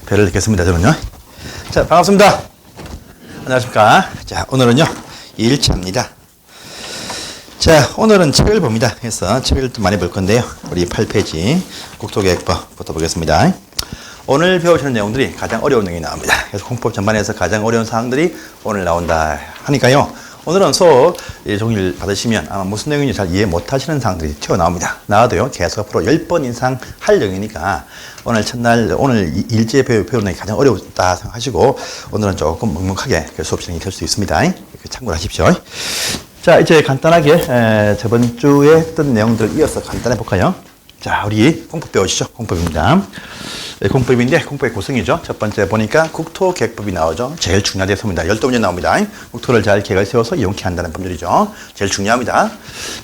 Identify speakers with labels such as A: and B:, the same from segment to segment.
A: 배를 넣겠습니다, 저는요. 자, 반갑습니다. 안녕하십니까. 자, 오늘은요, 2일차입니다. 자, 오늘은 책을 봅니다. 그래서 책을 좀 많이 볼 건데요. 우리 8페이지 국토계획법부터 보겠습니다. 오늘 배우시는 내용들이 가장 어려운 내용이 나옵니다. 그래서 공법 전반에서 가장 어려운 사항들이 오늘 나온다 하니까요. 오늘은 수업 종이를 받으시면 아마 무슨 내용인지 잘 이해 못 하시는 사항들이 튀어나옵니다. 나와도요, 계속 앞으로 10번 이상 할 내용이니까 오늘 첫날, 오늘 일제 배우는 내용이 가장 어렵다 생각하시고 오늘은 조금 묵묵하게 수업 진행이 될 수 있습니다. 참고를 하십시오. 자, 이제 간단하게 저번 주에 했던 내용들을 이어서 간단히 볼까요? 자, 우리 공법 배우시죠? 공법입니다. 공법인데 공법의 구성이죠. 첫 번째 보니까 국토계획법이 나오죠. 제일 중요한 대서입니다. 12문제 나옵니다. 국토를 잘 계획을 세워서 이용케 한다는 법률이죠. 제일 중요합니다.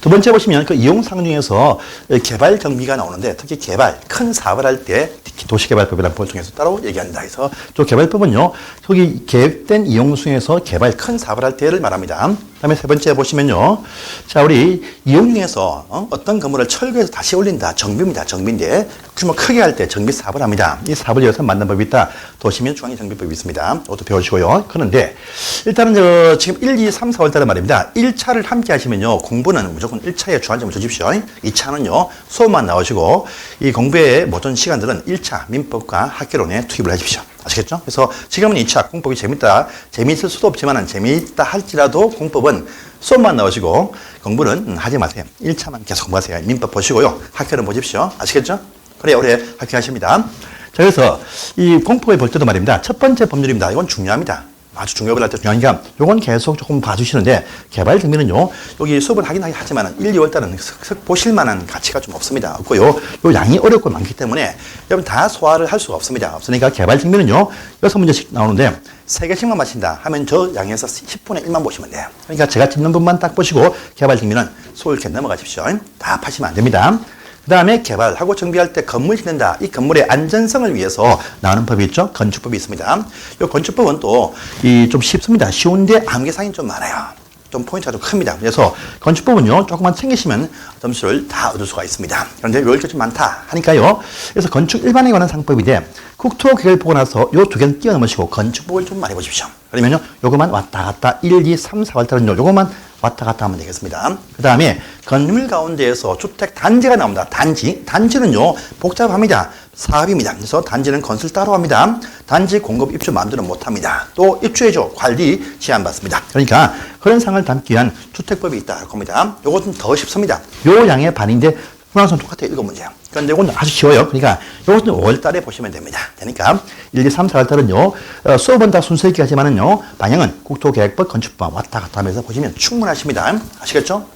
A: 두 번째 보시면 그 이용사항 중에서 개발 경비가 나오는데 특히 개발, 큰 사업을 할 때 도시개발법이라는 법 중에서 따로 얘기한다 해서 또 개발법은요. 거기 계획된 이용 중에서 개발, 큰 사업을 할 때를 말합니다. 그다음에 세 번째 보시면요. 자, 우리 이용 중에서 어떤 건물을 철거해서 다시 올린다. 정비입니다. 정비인데 규모 크게 할 때 정비 사업을 합니다. 이 사업을 위해서 만든 법이 있다. 도시민 중앙정비법이 있습니다. 이것도 배우시고요. 그런데 일단은 지금 1, 2, 3, 4월 달에 말입니다. 1차를 함께 하시면요. 공부는 무조건 1차에 주안점을 주십시오. 2차는요. 수업만 나오시고 이 공부의 모든 시간들은 1차 민법과 학개론에 투입을 하십시오. 아시겠죠? 그래서 지금은 2차 공법이 재밌다. 재미있을 수도 없지만 재미있다 할지라도 공법은 수업만 나오시고 공부는 하지 마세요. 1차만 계속 공부하세요. 민법 보시고요. 학교는 보십시오. 아시겠죠? 그래야 오래 학교하십니다. 자, 그래서 이 공법을 볼 때도 말입니다. 첫 번째 법률입니다. 이건 중요합니다. 아주 중요하게 할 때 중요하니까 요건 계속 조금 봐주시는데 개발 경비는요. 여기 수업을 하긴 하지만 1, 2월 달은 보실 만한 가치가 좀 없습니다. 없고요. 요 양이 어렵고 많기 때문에 여러분 다 소화를 할 수가 없습니다. 없으니까 개발 경비는요. 6문제씩 나오는데 3개씩만 마친다 하면 저 양에서 10분의 1만 보시면 돼요. 그러니까 제가 짚는 부분만 딱 보시고 개발 경비는 수업 이렇게 넘어가십시오. 다 파시면 안 됩니다. 그 다음에 개발하고 정비할 때 건물 짓는다. 이 건물의 안전성을 위해서 나오는 법이 있죠. 건축법이 있습니다. 이 건축법은 또 좀 쉽습니다. 쉬운데 암기사항이 좀 많아요. 좀 포인트가 좀 큽니다. 그래서 건축법은요. 조금만 챙기시면 점수를 다 얻을 수가 있습니다. 그런데 요일도 좀 많다 하니까요. 그래서 건축 일반에 관한 상법인데 국토계획을 보고 나서 요 두 개는 뛰어넘으시고 건축법을 좀 많이 보십시오. 그러면요. 요것만 왔다 갔다 1, 2, 3, 4월 달은요. 요것만 왔다 갔다 하면 되겠습니다. 그 다음에 건물 가운데에서 주택 단지가 나옵니다. 단지는요 복잡합니다. 사업입니다. 그래서 단지는 건설 따로 합니다. 단지 공급 입주 마음대로 못합니다. 또 입주해줘 관리 제한받습니다. 그러니까 그런 상을 담기 위한 주택법이 있다 할 겁니다. 요것은 더 쉽습니다. 요 양의 반인데 분할선 똑같아요. 7문제요. 그런데 이건 아주 쉬워요. 그러니까 이것은 5월 달에 보시면 됩니다. 그러니까 1, 2, 3, 4월 달은요, 수업은 다 순서 있게 하지만은요, 방향은 국토계획법, 건축법 왔다 갔다 하면서 보시면 충분하십니다. 아시겠죠?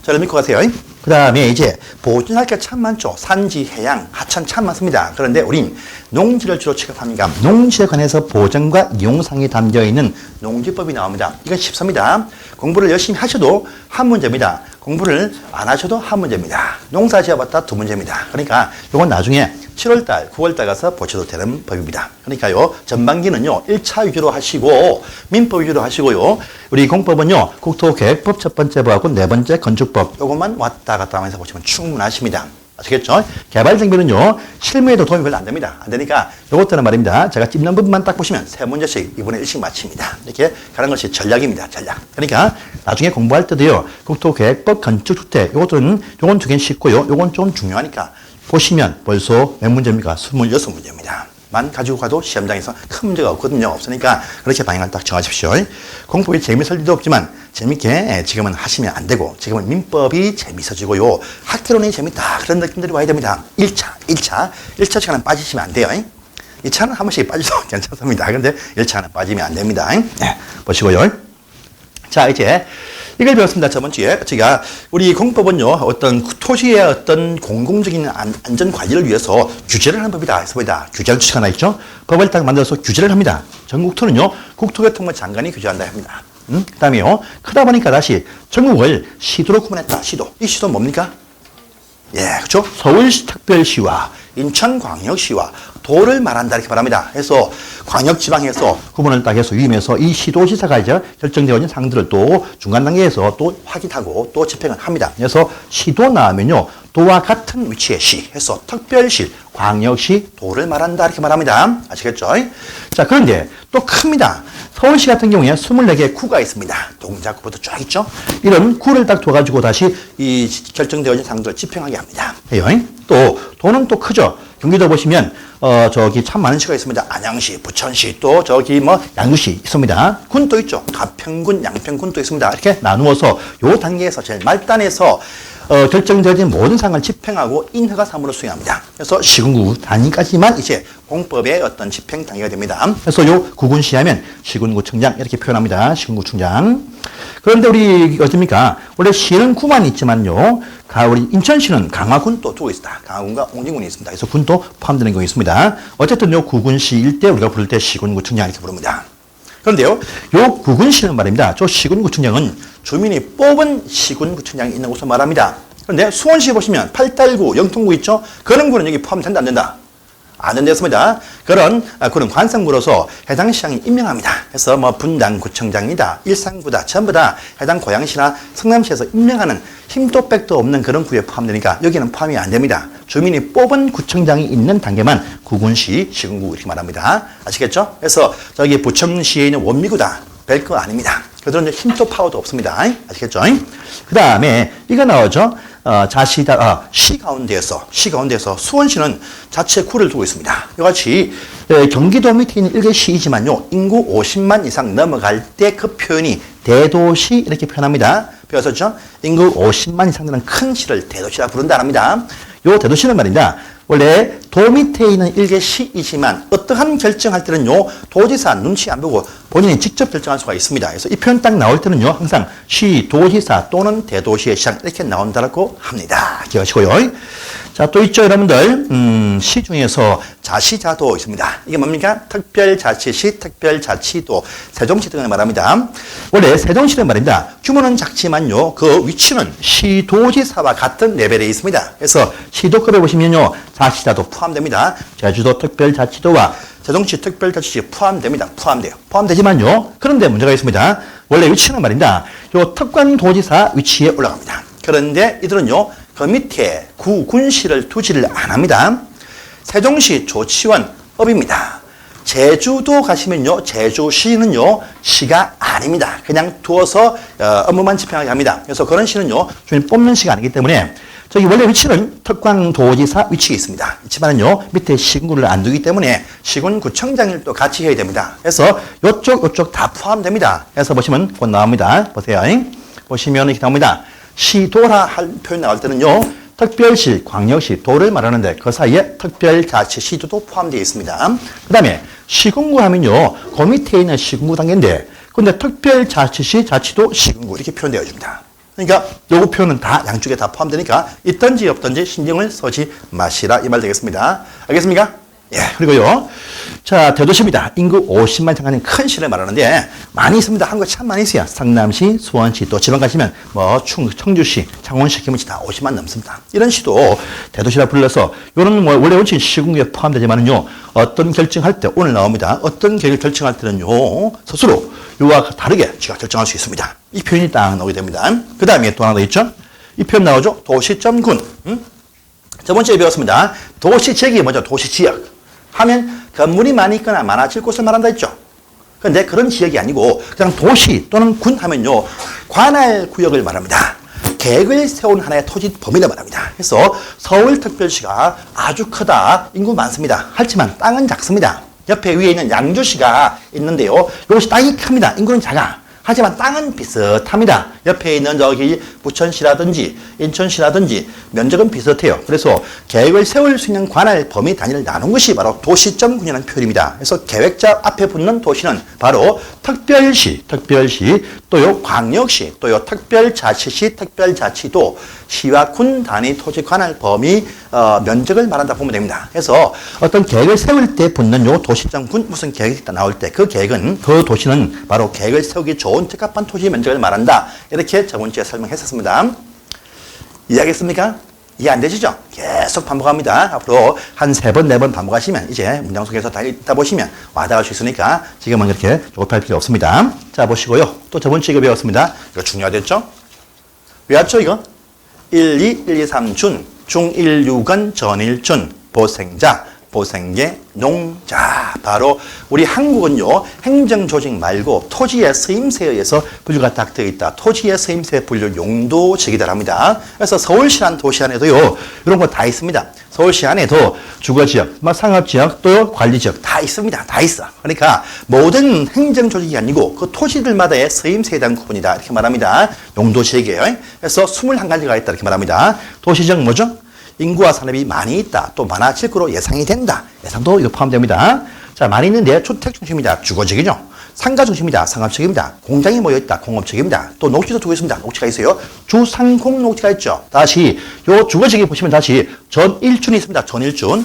A: 잘 믿고 가세요. 그 다음에 이제 보존할 게 참 많죠. 산지, 해양, 하천 참 많습니다. 그런데 우린 농지를 주로 취급합니다. 농지에 관해서 보전과 이용상이 담겨있는 농지법이 나옵니다. 이건 쉽습니다. 공부를 열심히 하셔도 한 문제입니다. 공부를 안 하셔도 한 문제입니다. 농사 지어봤다 2문제입니다. 그러니까 이건 나중에 7월달, 9월달 가서 보셔도 되는 법입니다. 그러니까요, 전반기는요, 1차 위주로 하시고, 민법 위주로 하시고요, 우리 공법은요, 국토계획법 첫 번째 법하고 네 번째 건축법, 요것만 왔다 갔다 하면서 보시면 충분하십니다. 아시겠죠? 개발정비는요, 실무에도 도움이 별로 안 됩니다. 안 되니까, 요것들은 말입니다. 제가 찝는 부분만 딱 보시면 3문제씩 2분의 1씩 맞춥니다. 이렇게 가는 것이 전략입니다. 전략. 그러니까, 나중에 공부할 때도요, 국토계획법, 건축주택, 요것은, 요건 두 개는 쉽고요, 요건 좀 중요하니까, 보시면 벌써 몇 문제입니까? 26문제입니다. 만 가지고 가도 시험장에서 큰 문제가 없거든요. 없으니까 그렇게 방향을 딱 정하십시오. 공법이 재밌을 리도 없지만 재밌게 지금은 하시면 안 되고 지금은 민법이 재밌어지고요. 학개론이 재밌다. 그런 느낌들이 와야 됩니다. 1차 시간은 빠지시면 안 돼요. 2차는 한 번씩 빠져도 괜찮습니다. 그런데 1차는 빠지면 안 됩니다. 네, 보시고요. 자, 이제 이걸 배웠습니다. 저번 주에. 제가 우리 공법은요, 어떤 토지의 어떤 공공적인 안전 관리를 위해서 규제를 하는 법이다. 해서보다 규제를 주식 하나 있죠. 법을 딱 만들어서 규제를 합니다. 전국토는요, 국토교통부 장관이 규제한다 합니다. 그 다음에요, 크다 보니까 다시 전국을 시도로 구분했다. 시도. 이 시도는 뭡니까? 예, 그렇죠. 서울시 특별시와 인천광역시와 도를 말한다 이렇게 말합니다. 그래서 광역지방에서 구분을 딱 해서 위임해서 이 시도지사가 이제 결정되어 있는 사항들을 또 중간 단계에서 또 확인하고 또 집행을 합니다. 그래서 시도 나오면요. 도와 같은 위치의 시 해서 특별시, 광역시, 도를 말한다 이렇게 말합니다. 아시겠죠? 자, 그런데 또 큽니다. 서울시 같은 경우에 24개의 구가 있습니다. 동작구부터 쫙 있죠? 이런 구를 딱 둬가지고 다시 이 결정되어 있는 사항들을 집행하게 합니다. 해요. 또 도는 또 크죠. 경기도 보시면 저기 참 많은 시가 있습니다. 안양시, 부천시, 또 저기 뭐 양주시 있습니다. 군도 있죠. 가평군, 양평군도 있습니다. 이렇게 나누어서 요 단계에서 제일 말단에서 결정되어진 모든 사항을 집행하고 인허가 사무로 수행합니다. 그래서 시군구 단위까지만 이제 공법의 어떤 집행 단계가 됩니다. 그래서 요 구군시 하면 시군구청장 이렇게 표현합니다. 시군구청장. 그런데 우리 어떻습니까? 원래 시는 구만 있지만요. 우리 인천시는 강화군도 두고 있습니다. 강화군과 옹진군이 있습니다. 그래서 군도 포함되는 경우가 있습니다. 어쨌든 요 구군시 일대 우리가 부를 때 시군구청장 이렇게 부릅니다. 그런데요, 요 구군시는 말입니다. 저 시군구청장은 주민이 뽑은 시군구청장이 있는 곳을 말합니다. 그런데 수원시 보시면 팔달구, 영통구 있죠? 그런 구는 여기 포함된다, 안 된다? 안 된댔습니다. 그런 관성구로서 해당 시장이 임명합니다. 그래서 뭐 분당구청장이다, 일산구다, 전부 다 해당 고양시나 성남시에서 임명하는 힘도 백도 없는 그런 구에 포함되니까 여기는 포함이 안 됩니다. 주민이 뽑은 구청장이 있는 단계만 구군시, 시군구 이렇게 말합니다. 아시겠죠? 그래서 저기 부천시에 있는 원미구다. 별거 아닙니다. 그들은 힘도 파워도 없습니다. 아시겠죠? 그 다음에 이거 나오죠? 시 가운데에서 수원시는 자체 구를 두고 있습니다. 이같이 경기도 밑에 있는 일개 시이지만요, 인구 50만 이상 넘어갈 때 그 표현이 대도시 이렇게 표현합니다. 배웠었죠? 인구 50만 이상 되는 큰 시를 대도시라 부른다 합니다. 요 대도시는 말입니다. 원래 도 밑에 있는 일개 시이지만 어떠한 결정할 때는요, 도지사 눈치 안 보고 본인이 직접 결정할 수가 있습니다. 그래서 이 표현 딱 나올 때는요, 항상 시, 도지사 또는 대도시의 시장 이렇게 나온다고 합니다. 기억하시고요. 자, 또 있죠, 여러분들. 시 중에서 자시자도 있습니다. 이게 뭡니까? 특별자치시, 특별자치도, 세종시 등을 말합니다. 원래 세종시는 말입니다. 규모는 작지만요, 그 위치는 시도지사와 같은 레벨에 있습니다. 그래서 시도급에 보시면요, 자시자도 포함됩니다. 제주도 특별자치도와 세종시 특별자치시 포함됩니다. 포함되지만요, 그런데 문제가 있습니다. 원래 위치는 말입니다. 요 특권도지사 위치에 올라갑니다. 그런데 이들은요, 그 밑에 구군시를 두지를 안 합니다. 세종시 조치원업입니다. 제주도 가시면요, 제주시는요, 시가 아닙니다. 그냥 두어서 업무만 집행하게 합니다. 그래서 그런 시는요, 주민 뽑는 시가 아니기 때문에 저기 원래 위치는 특광도지사 위치에 있습니다. 있지만은요, 밑에 시군구를 안 두기 때문에 시군구청장을 또 같이 해야 됩니다. 그래서 요쪽 다 포함됩니다. 그래서 보시면 곧 나옵니다. 보세요. 보시면 이렇게 나옵니다. 시도라 할 표현 나올 때는요, 특별시, 광역시, 도를 말하는데 그 사이에 특별자치, 시도도 포함되어 있습니다. 그 다음에 시군구 하면요, 그 밑에 있는 시군구 단계인데, 근데 특별자치시, 자치도, 시군구 이렇게 표현되어 있습니다. 그러니까 요거 표현은 다 양쪽에 다 포함되니까 있든지 없든지 신경을 쓰지 마시라 이 말 되겠습니다. 알겠습니까? 예, 그리고요. 자, 대도시입니다. 인구 50만 장가는 큰 시를 말하는데 많이 있습니다. 한국에 참 많이 있어요. 성남시, 수원시, 또 지방 가시면 뭐 청주시, 창원시, 김은시 다 50만 넘습니다. 이런 시도 대도시라 불러서 요런 뭐 원래 원칙 시군구에 포함되지만은요, 어떤 결정할 때 오늘 나옵니다. 어떤 계획을 결정할 때는요, 스스로 요와 다르게 제가 결정할 수 있습니다. 이 표현이 딱 나오게 됩니다. 그 다음에 또 하나 더 있죠. 이 표현 나오죠. 도시점군. 저번주에 배웠습니다. 도시지역이 뭐죠? 도시지역. 하면 건물이 많이 있거나 많아질 곳을 말한다 했죠. 그런데 그런 지역이 아니고 그냥 도시 또는 군 하면요, 관할 구역을 말합니다. 계획을 세운 하나의 토지 범위를 말합니다. 그래서 서울특별시가 아주 크다, 인구 많습니다. 하지만 땅은 작습니다. 옆에 위에 있는 양주시가 있는데요, 이것이 땅이 큽니다. 인구는 작아. 하지만 땅은 비슷합니다. 옆에 있는 저기 부천시라든지 인천시라든지 면적은 비슷해요. 그래서 계획을 세울 수 있는 관할 범위 단위를 나눈 것이 바로 도시점군이라는 표현입니다. 그래서 계획자 앞에 붙는 도시는 바로 특별시, 또요 광역시, 또요 특별자치시, 특별자치도, 시와 군 단위 토지 관할 범위 면적을 말한다 보면 됩니다. 그래서 어떤 계획을 세울 때 붙는 요 도시점군 무슨 계획이 나올 때 그 계획은 그 도시는 바로 계획을 세우기 좋은 적합한 토지 면적을 말한다. 이렇게 저번 주에 설명했었습니다. 이해하겠습니까? 이해 안 되시죠? 계속 반복합니다. 앞으로 한 3번, 4번 반복하시면 이제 문장 속에서 다 읽다 보시면 와닿을 수 있으니까 지금은 그렇게 조급할 필요 없습니다. 자, 보시고요. 또 저번 주에 배웠습니다. 이거 중요하겠죠? 외웠죠, 이거? 1, 2, 1, 2, 3, 중 1, 6은 전일준, 보생자, 보생계, 농자. 바로 우리 한국은요, 행정조직 말고 토지의 서임세에 의해서 분류가 딱 되어 있다. 토지의 서임세 분류 용도지기다 합니다. 그래서 서울시란 도시 안에도요, 이런 거 다 있습니다. 서울시 안에도 주거지역, 상업지역, 또 관리지역 다 있습니다. 다 있어. 그러니까 모든 행정조직이 아니고 그 토지들마다의 서임세에 대한 구분이다. 이렇게 말합니다. 용도지역이에요. 그래서 21가지가 있다. 이렇게 말합니다. 도시적 뭐죠? 인구와 산업이 많이 있다. 또 많아질 거로 예상이 된다. 예상도 이거 포함됩니다. 자, 많이 있는데 주택 중심이다. 주거지역이죠. 상가 중심이다. 상업지역입니다. 공장이 모여있다. 공업지역입니다. 또 녹지도 두고 있습니다. 녹지가 있어요. 주상공 녹지가 있죠. 다시 요 주거지역에 보시면 다시 전일준이 있습니다. 전일준.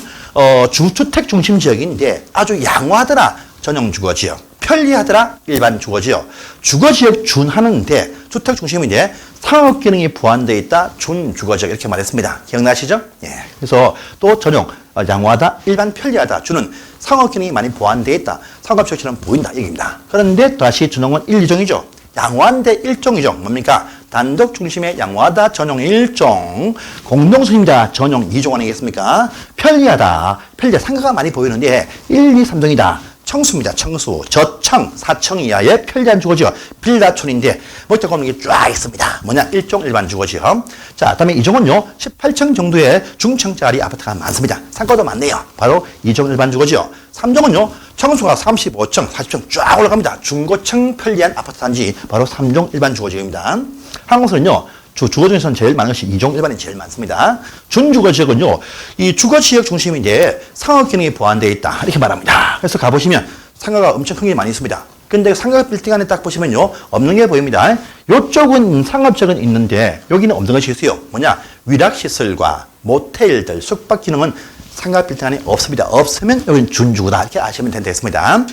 A: 주주택 중심 지역인데 아주 양호하더라. 전용 주거지역. 편리하더라. 일반 주거지역. 주거지역 준하는데 주택 중심인데 상업 기능이 보완되어 있다. 준주거지역 이렇게 말했습니다. 기억나시죠? 예. 그래서 또 전용 양호하다. 일반 편리하다. 주는 상업 기능이 많이 보완되어 있다. 상업지역처럼 보인다. 얘기입니다. 그런데 다시 준용은 1, 2종이죠. 양호한데 1종이죠. 뭡니까? 단독 중심의 양호하다. 전용 1종. 공동수입니다. 전용 2종 아니겠습니까? 편리하다. 편리하다. 상가가 많이 보이는데 1, 2, 3종이다. 청수입니다. 청수. 저청, 4청 이하의 편리한 주거지역. 빌라촌인데 목적 없는 게 쫙 있습니다. 뭐냐? 1종 일반 주거지역. 자, 다음에 2종은요. 18층 정도의 중층짜리 아파트가 많습니다. 상가도 많네요. 바로 2종 일반 주거지역. 3종은요. 청수가 35층, 40층 쫙 올라갑니다. 중고층 편리한 아파트 단지. 바로 3종 일반 주거지역입니다. 한국에서는요. 주거 중에서는 제일 많은 것이 2종 일반이 제일 많습니다. 준주거지역은요, 이 주거지역 중심인데 상업 기능이 보완되어 있다. 이렇게 말합니다. 그래서 가보시면 상가가 엄청 큰 게 많이 있습니다. 근데 상가 빌딩 안에 딱 보시면요, 없는 게 보입니다. 이쪽은 상업지역은 있는데 여기는 없는 것이 있어요. 뭐냐? 위락시설과 모텔들, 숙박 기능은 상가 빌딩 안에 없습니다. 없으면 여기는 준주거다. 이렇게 아시면 되겠습니다.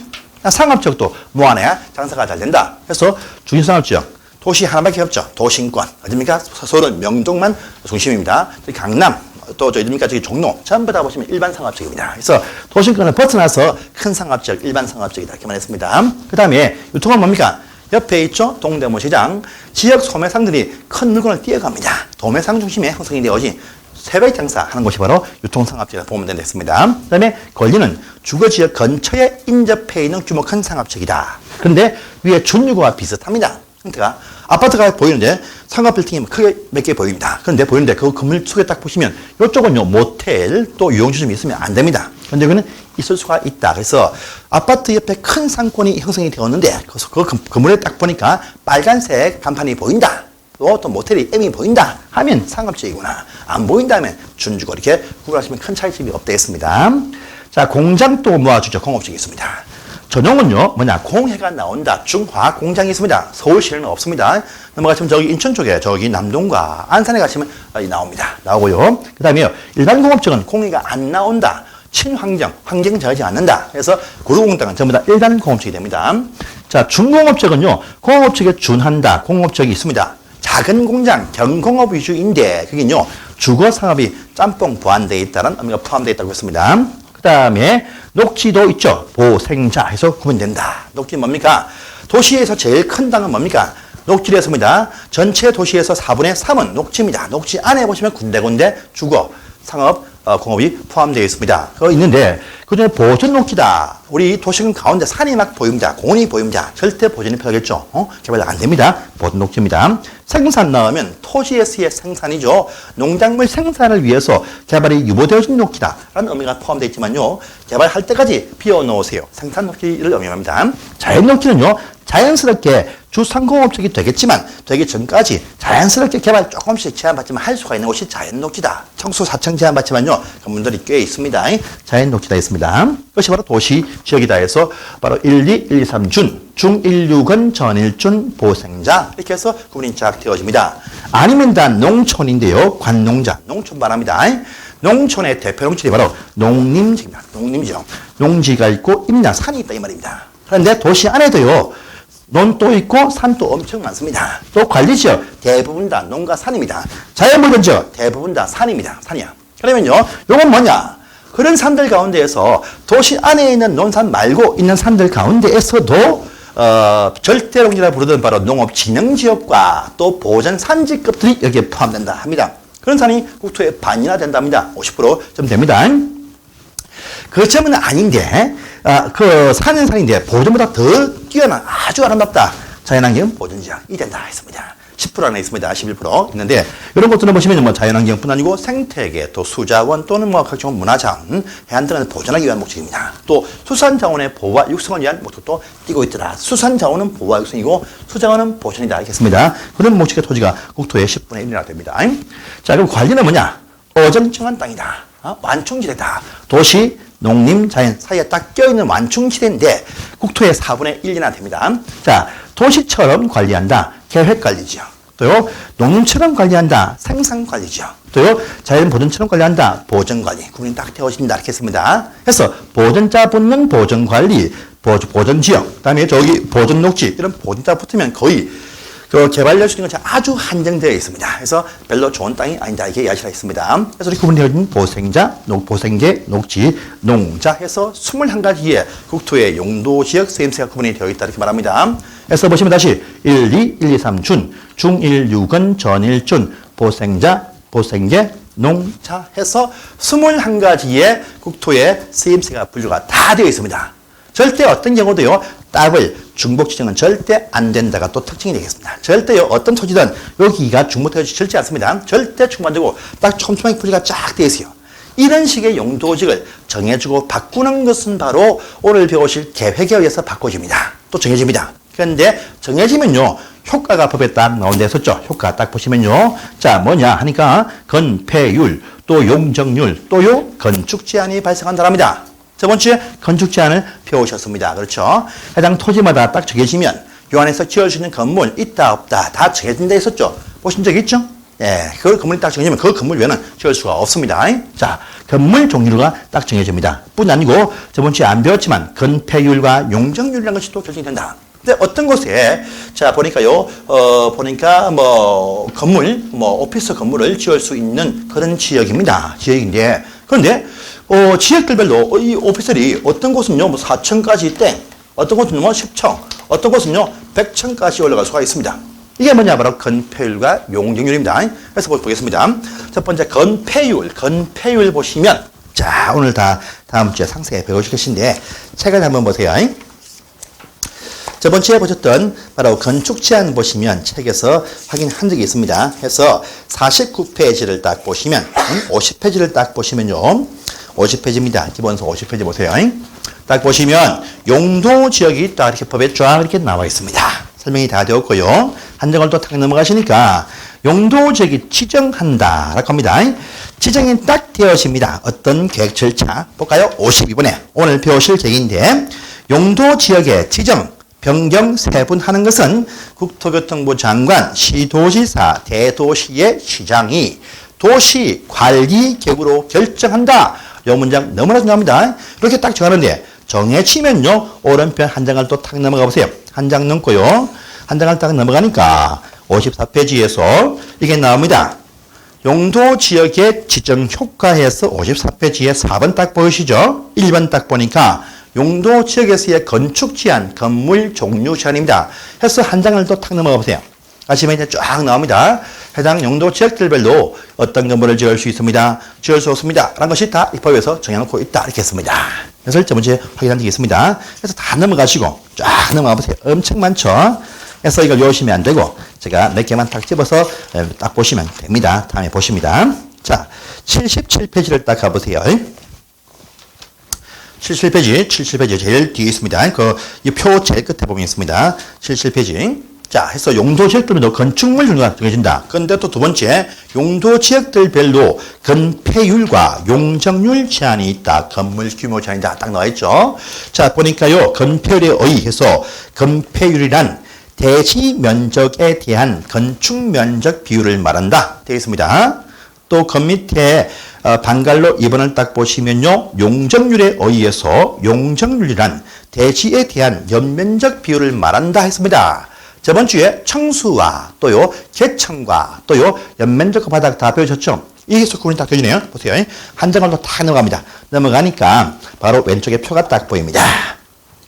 A: 상업지역도 뭐 하나야? 장사가 잘 된다. 그래서 준상업지역. 도시 하나밖에 없죠. 도심권. 어딥니까? 서울은 명동만 중심입니다. 강남, 또 어딥니까? 저기 종로. 전부 다 보시면 일반 상업지역입니다. 그래서 도심권을 벗어나서 큰 상업지역, 일반 상업지역이다. 이렇게 말했습니다. 그 다음에 유통은 뭡니까? 옆에 있죠. 동대문 시장. 지역 소매상들이 큰 물건을 띄어갑니다. 도매상 중심의 형성이 되어지 새벽 장사하는 곳이 바로 유통상업지역이라고 보면 되겠습니다. 그 다음에 권리는 주거지역 근처에 인접해 있는 규모 큰 상업지역이다. 그런데 위에 준유구와 비슷합니다. 형태가 아파트가 보이는데 상가 빌딩이 크게 몇 개 보입니다. 그런데 보이는데 그 건물 속에 딱 보시면 이쪽은요 모텔 또 유흥주점이 있으면 안 됩니다. 그런데 여기는 있을 수가 있다. 그래서 아파트 옆에 큰 상권이 형성이 되었는데 그 건물에 딱 보니까 빨간색 간판이 보인다. 또 모텔이 M이 보인다 하면 상업지역이구나. 안 보인다면 준주거 이렇게 구분하시면 큰 차이점이 없겠습니다. 자, 공장 또 모아주죠. 공업지역이 있습니다. 전용은요, 뭐냐, 공해가 나온다. 중화 공장이 있습니다. 서울시에는 없습니다. 넘어가시면 저기 인천 쪽에, 저기 남동과 안산에 가시면 나옵니다. 나오고요. 그 다음에요, 일반 공업지역은 공해가 안 나온다. 친환경, 환경 저하지 않는다. 그래서 구로공단은 전부 다 일반 공업지역이 됩니다. 자, 중공업지역은요, 공업지역에 준한다. 공업지역이 있습니다. 작은 공장, 경공업 위주인데, 그게요, 주거 산업이 짬뽕 보완되어 있다는 의미가 포함되어 있다고 했습니다. 그 다음에 녹지도 있죠. 보생자 해서 구분된다. 녹지 뭡니까? 도시에서 제일 큰 당은 뭡니까? 녹지였습니다. 전체 도시에서 4분의 3은 녹지입니다. 녹지 안에 보시면 군데군데 주거, 상업, 공업이 포함되어 있습니다. 그거 있는데 그중에 보존 녹지다. 우리 도시군 가운데 산이 막 보입니다. 공원이 보입니다. 절대 보존이 필요하겠죠. 개발 안 됩니다. 보존 녹지입니다. 생산 나오면 토지에서의 생산이죠. 농작물 생산을 위해서 개발이 유보되어진 녹지다라는 의미가 포함되어 있지만요. 개발할 때까지 비워놓으세요. 생산 녹지를 의미합니다. 자연 녹지는요. 자연스럽게 주상공업적이 되겠지만 되기 전까지 자연스럽게 개발 조금씩 제한받지만 할 수가 있는 곳이 자연녹지다. 청수 4층 제한받지만요. 건물들이 꽤 있습니다. 자연녹지다 있습니다. 이것이 바로 도시지역이다 해서 바로 1, 2, 1, 2, 3 중 1, 6은 전일준, 보생자 이렇게 해서 구분이 쫙 되어집니다. 아니면 다 농촌인데요. 관농자, 농촌 말합니다. 농촌의 대표 농지이 바로 농림지입니다. 농림지요. 농지가 있고 임야, 산이 있다 이 말입니다. 그런데 도시 안에도요. 논도 있고 산도 엄청 많습니다. 또 관리지역 대부분 다 농가 산입니다. 자연물건지역 대부분 다 산입니다. 산이야. 그러면요, 요건 뭐냐? 그런 산들 가운데에서 도시 안에 있는 논산 말고 있는 산들 가운데에서도 절대농지라 부르던 바로 농업진흥지역과 또 보전 산지급들이 여기에 포함된다 합니다. 그런 산이 국토의 반이나 된답니다. 50%좀 됩니다. 그 점은 아닌데, 그 산은 산인데 보전보다 더 뛰어난 아주 아름답다. 자연환경 보전지역이 된다 했습니다. 10% 안에 있습니다. 11% 있는데, 이런 것들은 보시면 뭐 자연환경뿐 아니고 생태계, 또 수자원 또는 뭐 각종 문화자원, 해안 등을 보존하기 위한 목적입니다. 또 수산자원의 보호와 육성을 위한 목적도 띄고 있더라. 수산자원은 보호와 육성이고 수자원은 보존이다. 알겠습니다. 그런 목적의 토지가 국토의 10분의 1이나 됩니다. 자, 그럼 관리는 뭐냐? 어정쩡한 땅이다. 완충지대다. 도시, 농림, 자연 사이에 딱 껴있는 완충지대인데 국토의 4분의 1이나 됩니다. 자, 도시처럼 관리한다. 계획관리지요. 또요, 농림처럼 관리한다. 생산관리지요. 또요, 자연보전처럼 관리한다. 보전관리. 구분이 딱 되어진다. 이렇게 했습니다. 그래서 보전자 붙는 보전관리, 보전지역, 그 다음에 저기 보전녹지, 이런 보전자 붙으면 거의 그 개발될 수 있는 것이 아주 한정되어 있습니다. 그래서 별로 좋은 땅이 아니다. 이게 이야기가 있습니다. 그래서 이렇게 구분되어진 보생자, 보생계, 녹지, 농자 해서 21가지의 국토의 용도지역 쓰임새가 구분이 되어 있다. 이렇게 말합니다. 그래서 보시면 다시 1, 2, 1, 2, 3 준, 중 1, 6은 전일 준, 보생자, 보생계, 농자 해서 21가지의 국토의 쓰임새가 분류가 다 되어 있습니다. 절대 어떤 경우도요, 땅을 중복 지정은 절대 안 된다가 또 특징이 되겠습니다. 절대요, 어떤 토지든 여기가 중복되어지지 절대 않습니다. 절대 충분되고 딱 촘촘하게 분류가 쫙 되어 있어요. 이런 식의 용도직을 정해주고 바꾸는 것은 바로 오늘 배우실 계획에 의해서 바꿔집니다. 또 정해집니다. 그런데 정해지면요, 효과가 법에 딱 나온 데 있었죠. 효과 딱 보시면요. 자, 뭐냐 하니까 건폐율, 또 용적률, 또요, 건축 제한이 발생한다랍니다. 저번 주에 건축 제한을 배우셨습니다. 그렇죠? 해당 토지마다 딱 정해지면 요 안에서 지을 수 있는 건물 있다 없다 다 정해진 데 있었죠. 보신 적 있죠? 예, 그 건물이 딱 정해지면 그 건물 외에는 지을 수가 없습니다. 자, 건물 종류가 딱 정해집니다. 뿐 아니고 저번 주에 안 배웠지만 건폐율과 용적률이라는 것이 또 결정이 된다. 근데 어떤 곳에 자 보니까요, 보니까 뭐 건물, 뭐 오피스 건물을 지을 수 있는 그런 지역입니다. 지역인데 그런데 지역들별로 이 오피스들이 어떤 곳은요, 뭐 4층까지 땡, 어떤 곳은 뭐 10층, 어떤 곳은요, 100층까지 올라갈 수가 있습니다. 이게 뭐냐, 바로 건폐율과 용적률입니다. 그래서 보겠습니다. 첫 번째, 건폐율 보시면, 자, 오늘 다음 주에 상세히 배우실 것인데, 책을 한번 보세요. 저번 주에 보셨던 바로 건축 제한 보시면 책에서 확인한 적이 있습니다. 해서 49페이지를 딱 보시면, 50페이지를 딱 보시면요, 50페이지입니다. 기본서 50페이지 보세요. 딱 보시면 용도 지역이 딱 이렇게 법에 쫙 이렇게 나와 있습니다. 설명이 다 되었고요. 한정을 또 탁 넘어가시니까 용도 지역이 지정한다라고 합니다. 지정이 딱 되어집니다. 어떤 계획 절차 볼까요? 52번에 오늘 배우실 계획인데 용도 지역의 지정, 변경, 세분하는 것은 국토교통부 장관, 시도지사, 대도시의 시장이 도시 관리 계획으로 결정한다. 이 문장 너무나 중요합니다. 이렇게 딱 정하는데 정해지면요, 오른편 한 장을 또 탁 넘어가 보세요. 한 장 넘고요. 한 장을 딱 넘어가니까 54페이지에서 이게 나옵니다. 용도 지역의 지정 효과에서 54페이지에 4번 딱 보이시죠? 1번 딱 보니까 용도 지역에서의 건축 제한, 건물 종류 제한입니다. 해서 한 장을 또 탁 넘어가 보세요. 아시면 이제 쫙 나옵니다. 해당 용도 지역들별로 어떤 건물을 지을 수 있습니다. 지을 수 없습니다. 라는 것이 다 이 법에서 정해놓고 있다. 이렇게 했습니다. 그래서 저번 주에 확인한 적이 있습니다. 그래서 다 넘어가시고 쫙 넘어가 보세요. 엄청 많죠? 그래서 이걸 외우시면 안 되고 제가 몇 개만 딱 집어서 딱 보시면 됩니다. 다음에 보십니다. 자, 77페이지를 딱 가보세요. 77페이지 제일 뒤에 있습니다. 이 표 제일 끝에 보면 있습니다. 77페이지. 자, 해서 용도 지역들별로 건축물 종류가 정해진다. 그런데 또 두 번째, 용도 지역들별로 건폐율과 용적률 제한이 있다. 건물 규모 제한이다. 딱 나와 있죠. 자, 보니까요, 건폐율에 의해서 건폐율이란 대지 면적에 대한 건축 면적 비율을 말한다. 되어 있습니다. 또 그 밑에 방갈로 2번을 딱 보시면요, 용적률에 의해서 바로 용적률이란 대지에 대한 연면적 비율을 말한다 했습니다. 저번 주에 청수와 또요 개청과 또요 연면적 바닥 다 배우셨죠? 이게 구분이 딱 되지네요. 보세요. 한 장을 다 넘어갑니다. 넘어가니까 바로 왼쪽에 표가 딱 보입니다.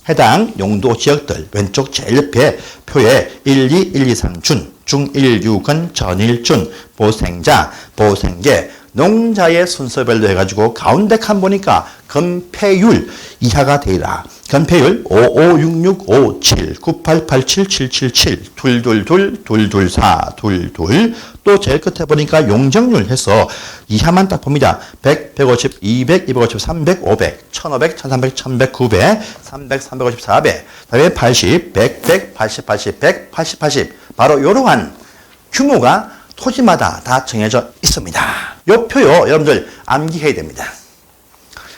A: 해당 용도 지역들 왼쪽 제일 옆에 표에 1, 2, 1, 2, 3준, 중 1, 6은 전일준, 보생자, 보생계, 농자의 순서별로 해가지고 가운데 칸 보니까 건폐율 이하가 되라. 건폐율 556657 9887 777 222 224 22 또 제일 끝에 보니까 용적률 해서 이하만 딱 봅니다. 100, 150, 200, 250, 300, 500, 1500, 1300, 1100, 900, 300, 350, 400, 그다음에 80, 100, 100, 80, 80, 100, 80, 80 바로 이러한 규모가 토지마다 다 정해져 있습니다. 요 표요 여러분들 암기해야 됩니다.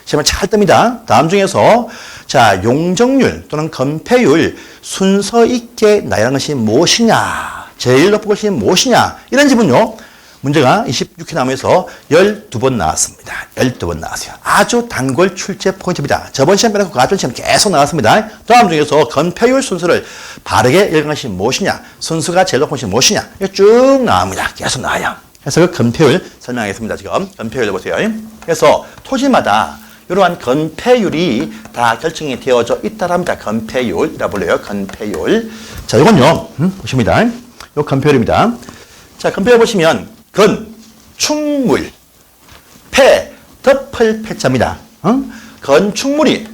A: 시험에 잘 뜹니다. 다음 중에서 자 용적률 또는 건폐율 순서 있게 나열한 것이 무엇이냐, 제일 높은 것이 무엇이냐 이런 질문요. 문제가 26회 나무에서 12번 나왔습니다. 12번 나왔어요. 아주 단골 출제 포인트입니다. 저번 시험 빼놓고 가전 시험 계속 나왔습니다. 다음 중에서 건폐율 순서를 바르게 읽은 것이 무엇이냐, 순서가 제일 높은 것이 무엇이냐 이거 쭉 나옵니다. 계속 나와요. 그래서 그 건폐율 설명하겠습니다. 지금 건폐율 보세요. 그래서 토지마다 이러한 건폐율이 다 결정이 되어져 있다랍니다. 건폐율이라 불러요. 건폐율. 자, 이건요. 보십니다. 요 건폐율입니다. 자, 건폐율 보시면 건축물, 폐, 덮을 폐자입니다. 건축물이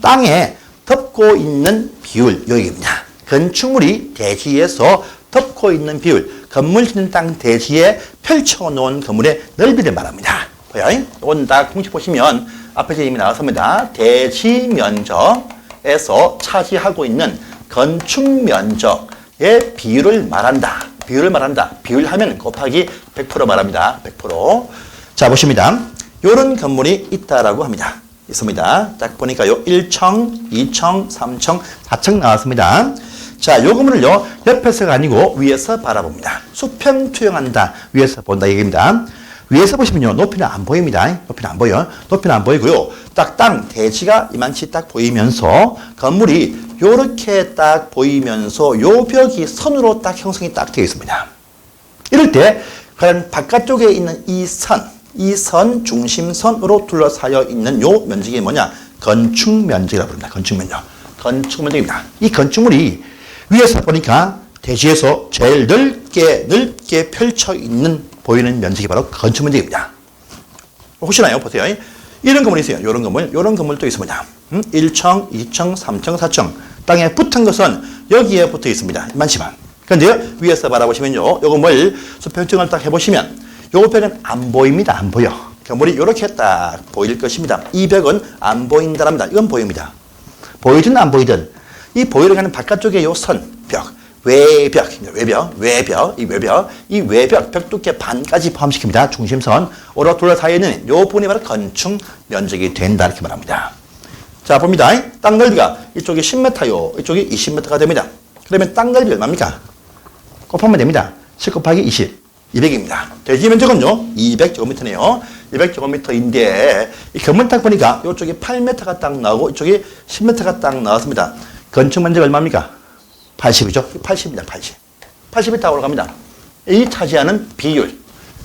A: 땅에 덮고 있는 비율 여기입니다. 건축물이 대지에서 덮고 있는 비율, 건물 짓는 땅 대지에 펼쳐놓은 건물의 넓이를 말합니다. 보여요? 이건 다 공식 보시면 앞에서 이미 나왔습니다. 대지 면적에서 차지하고 있는 건축 면적의 비율을 말한다. 비율하면 곱하기 100% 말합니다. 100%. 자, 보십니다. 요런 건물이 있다라고 합니다. 있습니다. 딱 보니까 요 1층, 2층, 3층, 4층 나왔습니다. 자, 요 건물을요, 옆에서가 아니고 위에서 바라봅니다. 수평 투영한다. 위에서 본다 얘기입니다. 위에서 보시면요, 높이는 안 보입니다. 높이는 안 보여요. 높이는 안 보이고요. 딱 땅, 대지가 이만치 딱 보이면서 건물이 요렇게 딱 보이면서 요 벽이 선으로 딱 형성이 딱 되어 있습니다. 이럴 때, 과연 바깥쪽에 있는 이 선 중심선으로 둘러싸여 있는 요 면적이 뭐냐? 건축 면적이라고 부릅니다. 건축 면적. 건축 면적입니다. 이 건축물이 위에서 보니까 대지에서 제일 넓게 펼쳐 있는 보이는 면적이 바로 건축 면적입니다. 혹시나요? 보세요. 이런 건물이 있어요. 이런 건물도 있습니다. 1층, 2층, 3층, 4층. 땅에 붙은 것은 여기에 붙어 있습니다. 많지만. 그런데요, 위에서 바라보시면요, 요 건물 수평증을 딱 해보시면, 요 벽은 안 보입니다. 안 보여. 건물이 이렇게 딱 보일 것입니다. 이 벽은 안 보인다랍니다. 이건 보입니다. 보이든 안 보이든, 이 보이러 가는 바깥쪽에 요 선, 벽, 외벽, 이 외벽, 벽 두께 반까지 포함시킵니다. 중심선, 오로 둘러싸여 있는 요 부분이 바로 건축 면적이 된다. 이렇게 말합니다. 자, 봅니다. 땅 넓이가 이쪽이 10m요. 이쪽이 20m가 됩니다. 그러면 땅 넓이 얼마입니까? 곱하면 됩니다. 10 곱하기 20, 200입니다. 대지 면적은요, 200제곱미터네요. 200제곱미터인데, 이 건물 딱 보니까 이쪽이 8m가 딱 나오고, 이쪽이 10m가 딱 나왔습니다. 건축 면적 얼마입니까? 80이죠? 80입니다. 80이 딱 올라갑니다. 이 차지하는 비율.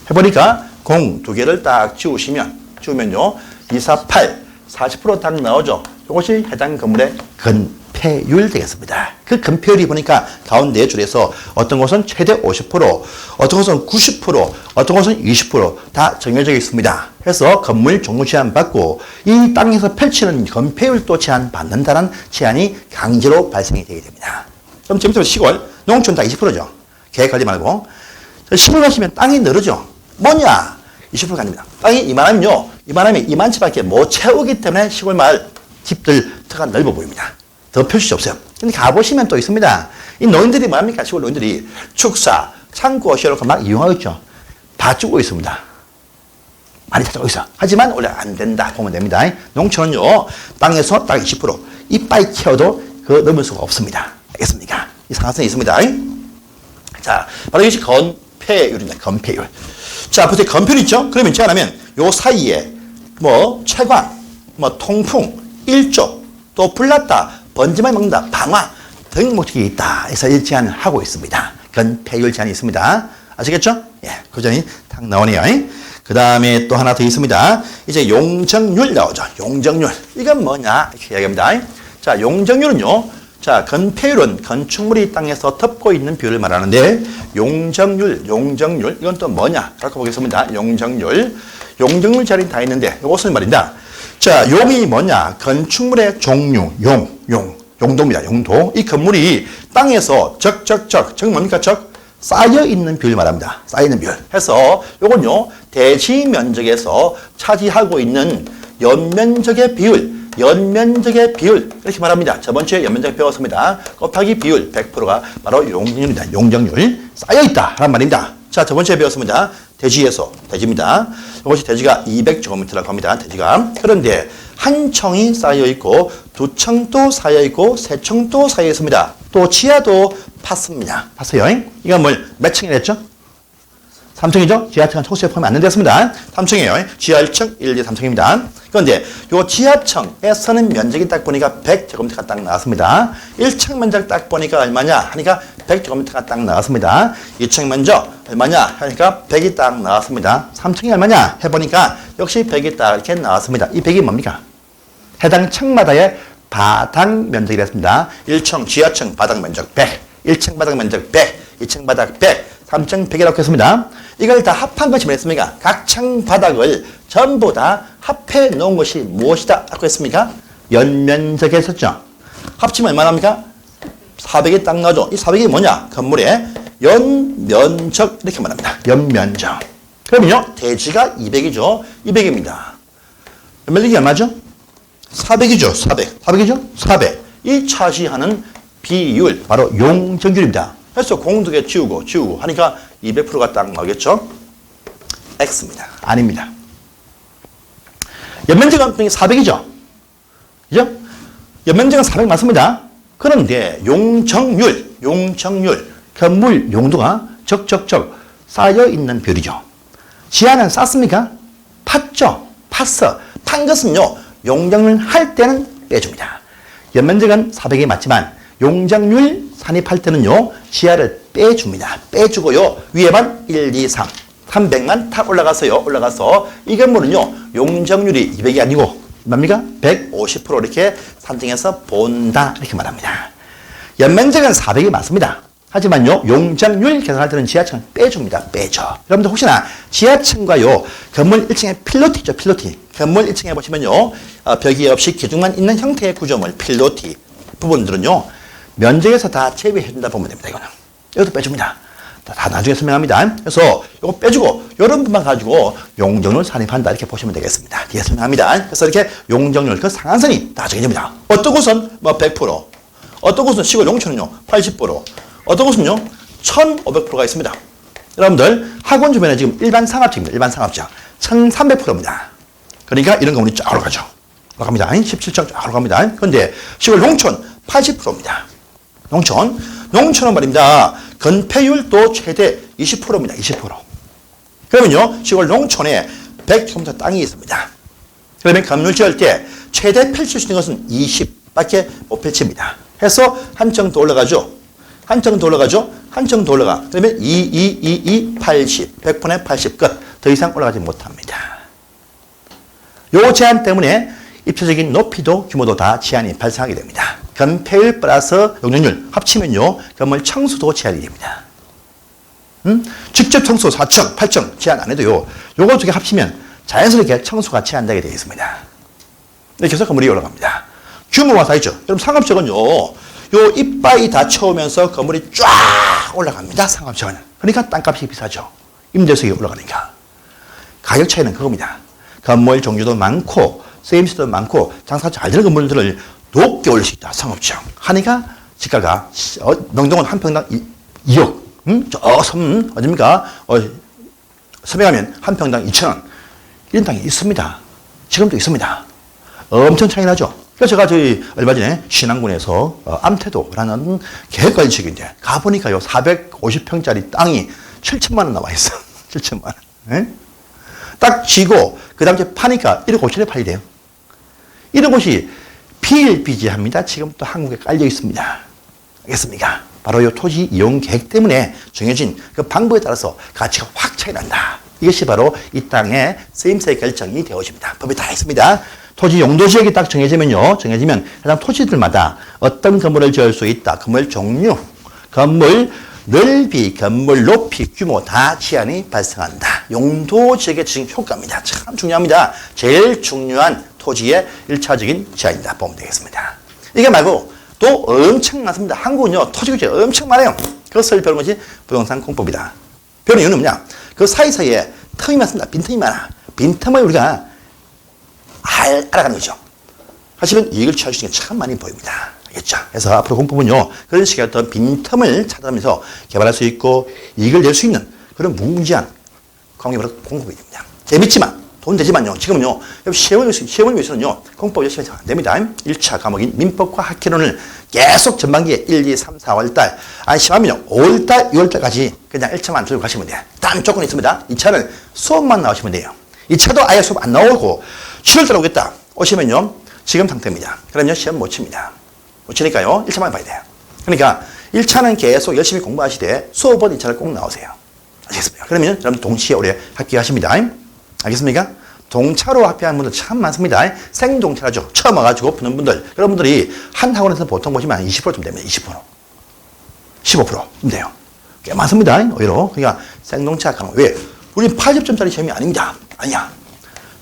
A: 해보니까 공 두 개를 딱 지우면요, 2, 4, 8, 40% 딱 나오죠. 이것이 해당 건물의 건폐율 되겠습니다. 그 건폐율이 보니까 가운데 줄에서 어떤 곳은 최대 50%, 어떤 곳은 90%, 어떤 곳은 20% 다 정해져 있습니다. 그래서 건물 종료 제한 받고 이 땅에서 펼치는 건폐율도 제한 받는다는 제한이 강제로 발생이 되게 됩니다. 그럼 지금부터 시골, 농촌 다 20%죠. 계획하지 말고. 시골 가시면 땅이 늘어져. 뭐냐? 20%가 아닙니다. 땅이 이만하면요, 이만치밖에 못 채우기 때문에 시골 마을 집들 터가 넓어 보입니다. 더 표시 없어요. 근데 가보시면 또 있습니다. 이 노인들이 뭐합니까? 시골 노인들이 축사, 창고 시어놓고 막 이용하고 있죠. 봐주고 있습니다. 많이 찾아오고 있어. 하지만 원래 안 된다 보면 됩니다. 농촌은요, 땅에서 딱 20%, 이빨 키워도 그 넘을 수가 없습니다. 알겠습니까? 이 상한선이 있습니다. 자, 바로 이것이 건폐율입니다. 건폐율. 자, 보세요. 건폐율 있죠? 그러면 제가 하면 요 사이에 뭐 채광, 뭐 통풍, 일조, 또 불났다, 번지만 먹는다, 방화 등 목적이 있다. 해서 이 제한을 하고 있습니다. 건폐율 제한이 있습니다. 아시겠죠? 예, 그 제한이 딱 나오네요. 그 다음에 또 하나 더 있습니다. 이제 용적률 나오죠. 용적률. 이건 뭐냐? 이렇게 이야기합니다. 자, 용적률은요. 자, 건폐율은 건축물이 땅에서 덮고 있는 비율을 말하는데 용적률. 이건 또 뭐냐? 갖고 보겠습니다. 용적률 자리는 다 있는데 이것은 말입니다. 자, 용이 뭐냐? 건축물의 종류, 용도입니다. 용도. 이 건물이 땅에서 적 뭡니까? 쌓여 있는 비율 말합니다. 쌓여 있는 비율. 해서 요건요, 대지 면적에서 차지하고 있는 연면적의 비율 이렇게 말합니다. 저번 주에 연면적 배웠습니다. 곱하기 비율 100%가 바로 용적률입니다. 용적률 쌓여 있다 라는 말입니다. 자, 저번 주에 배웠습니다. 대지입니다. 이것이 대지가 200제곱미터라고 합니다. 대지가. 그런데 한 층이 쌓여 있고 두 층도 쌓여 있고 세 층도 쌓여 있습니다. 또 지하도 팠습니다. 봤어요? 이건 몇 층이랬죠? 3층이죠? 지하층은 총수에 포함이 안 된다였습니다. 3층이에요. 지하 1층, 1, 2, 3층입니다. 그런데 이 지하층에서는 면적이 딱 보니까 100제곱미터가 딱 나왔습니다. 1층 면적 딱 보니까 얼마냐 하니까 100제곱미터가 딱 나왔습니다. 2층 면적 얼마냐 하니까 100이 딱 나왔습니다. 3층이 얼마냐 해보니까 역시 100이 딱 이렇게 나왔습니다. 이 100이 뭡니까? 해당 층마다의 바닥 면적이랬습니다. 1층, 지하층 바닥 면적 100, 1층 바닥 면적 100, 2층 바닥 100, 3층 100이라고 했습니다. 이걸 다 합한 것이 뭐였습니까? 각 층 바닥을 전부 다 합해 놓은 것이 무엇이다? 라고 했습니까? 연면적에 있었죠. 합치면 얼마나 합니까? 400이 딱 나오죠. 이 400이 뭐냐? 건물의 연면적 이렇게 말합니다. 연면적. 그러면요, 대지가 200이죠. 200입니다. 연면적이 얼마죠? 400이죠. 400. 이 차지하는 비율, 바로 용적률입니다. 그래서 공두개 지우고 하니까 200%가 딱 나오겠죠? X입니다. 아닙니다. 연면적은 400이죠? 그죠? 연면적은 400 맞습니다. 그런데 용적률, 건물 용도가 적적적 쌓여 있는 비율이죠. 지하는 쌌습니까? 팠죠? 팠어. 판 것은요, 용적률 할 때는 빼줍니다. 연면적은 400이 맞지만 용적률 산입할 때는요, 지하를 빼줍니다. 빼주고요, 위에만 1, 2, 3, 300만 탁 올라가서 이 건물은요, 용적률이 200이 아니고 뭡니까? 150% 이렇게 산정해서 본다 이렇게 말합니다. 연면적은 400이 맞습니다. 하지만요, 용적률 계산할 때는 지하층을 빼줍니다. 빼줘. 여러분들 혹시나 지하층과요, 건물 1층에 필로티 있죠, 필로티. 건물 1층에 보시면요, 벽이 없이 기둥만 있는 형태의 구조물, 필로티 부분들은요, 면적에서 다 제외해준다 보면 됩니다. 이것도 빼줍니다. 다 나중에 설명합니다. 그래서 이거 빼주고 이런 부분만 가지고 용적률 산입한다 이렇게 보시면 되겠습니다. 뒤에 설명합니다. 그래서 이렇게 용적률 그 상한선이 다 정해집니다. 어떤 곳은 100%, 어떤 곳은 시골 용천은요 80%, 어떤 곳은요 1,500%가 있습니다. 여러분들 학원 주변에 지금 일반 상업지입니다. 일반 상업지역 1,300%입니다. 그러니까 이런 건물이 쫙 올라가죠. 올라갑니다. 17층 쫙 올라갑니다. 그런데 시골 용천 80%입니다. 용천은 말입니다. 건폐율도 최대 20%입니다. 20%. 그러면요, 시골 농촌에 100평 땅이 있습니다. 그러면 건물 지을 때 최대 펼칠 수 있는 것은 20밖에 못 펼칩니다. 해서 한 층 더 올라가죠. 한 층 더 올라가. 그러면 80. 100분의 80 끝. 더 이상 올라가지 못합니다. 요 제한 때문에 입체적인 높이도 규모도 다 제한이 발생하게 됩니다. 건폐율 플러스 용적률 합치면요, 건물 층수도 제한이 됩니다. 직접 층수 4층, 8층 제한 안 해도요, 요거 두 개 합치면 자연스럽게 층수가 제한되게 되어 있습니다. 이렇게 해서 건물이 올라갑니다. 규모가 다 있죠. 그럼 상업적은요, 요 이빠이 다 채우면서 건물이 쫙 올라갑니다. 상업적은. 그러니까 땅값이 비싸죠. 임대수익이 올라가니까. 가격 차이는 그겁니다. 건물 종류도 많고, 세임수도 많고, 장사가 잘 되는 건물들을 높게 올릴 수 있다. 상업지역. 하니까 지가가 명동은 한 평당 2억. 저 섬 어딥니까? 서명하면 한 평당 2,000원. 이런 땅이 있습니다. 지금도 있습니다. 엄청 차이 나죠. 그래서 제가 얼마 전에 신안군에서 암태도라는 계획관리 지역인데 가보니까요, 450평짜리 땅이 7천만 원 나와 있어. 7천만 원. 네? 딱 쥐고 그 다음에 파니까 1억 5천에 팔이 돼요. 1억 5이 비일비재합니다. 지금 또 한국에 깔려 있습니다. 알겠습니까? 바로 이 토지 이용 계획 때문에 정해진 그 방법에 따라서 가치가 확 차이 난다. 이것이 바로 이 땅의 쓰임새 결정이 되어집니다. 법이 다 있습니다. 토지 용도 지역이 딱 정해지면 해당 토지들마다 어떤 건물을 지을 수 있다. 건물 종류, 건물 넓이, 건물 높이, 규모 다 제한이 발생한다. 용도 지역의 지정 효과입니다. 참 중요합니다. 제일 중요한 토지의 1차적인 제한이다. 보면 되겠습니다. 이게 말고 또 엄청 많습니다. 한국은요, 토지 규제 엄청 많아요. 그것을 배우는 것이 부동산 공법이다. 배우는 이유는 뭐냐? 그 사이사이에 틈이 많습니다. 빈틈이 많아. 빈틈을 우리가 알아가는 거죠. 사실은 이익을 취할 수 있는 게 참 많이 보입니다. 알겠죠? 그래서 앞으로 공법은요, 그런 식의 어떤 빈틈을 찾아가면서 개발할 수 있고 이익을 낼 수 있는 그런 무궁무진한 과목이 바로 공법이 됩니다. 재밌지만, 돈 되지만요, 지금은요, 시험을 위해서는요, 공법 열심히 해서 안 됩니다. 1차 과목인 민법과 학개론을 계속 전반기에 1, 2, 3, 4월달, 심하면요, 5월달, 6월달까지 그냥 1차만 들고 가시면 돼요. 단 조건이 있습니다. 2차는 수업만 나오시면 돼요. 2차도 아예 수업 안 나오고 7월달 오겠다 오시면요, 지금 상태입니다. 그러면 시험 못 칩니다. 못 치니까요, 1차만 봐야 돼요. 그러니까 1차는 계속 열심히 공부하시되 수업은 2차를 꼭 나오세요. 아시겠습니까? 그러면 여러분 동시에 올해 합격하십니다. 알겠습니까? 동차로 합격하는 분들 참 많습니다. 생동차죠. 처음 와가지고 푸는 분들. 여러분들이 한 학원에서 보통 보시면 20%쯤 됩니다. 20%. 15%쯤 돼요. 꽤 많습니다. 의외로. 그러니까 생동차 합격하면 왜? 우리 80점짜리 시험이 아닙니다. 아니야.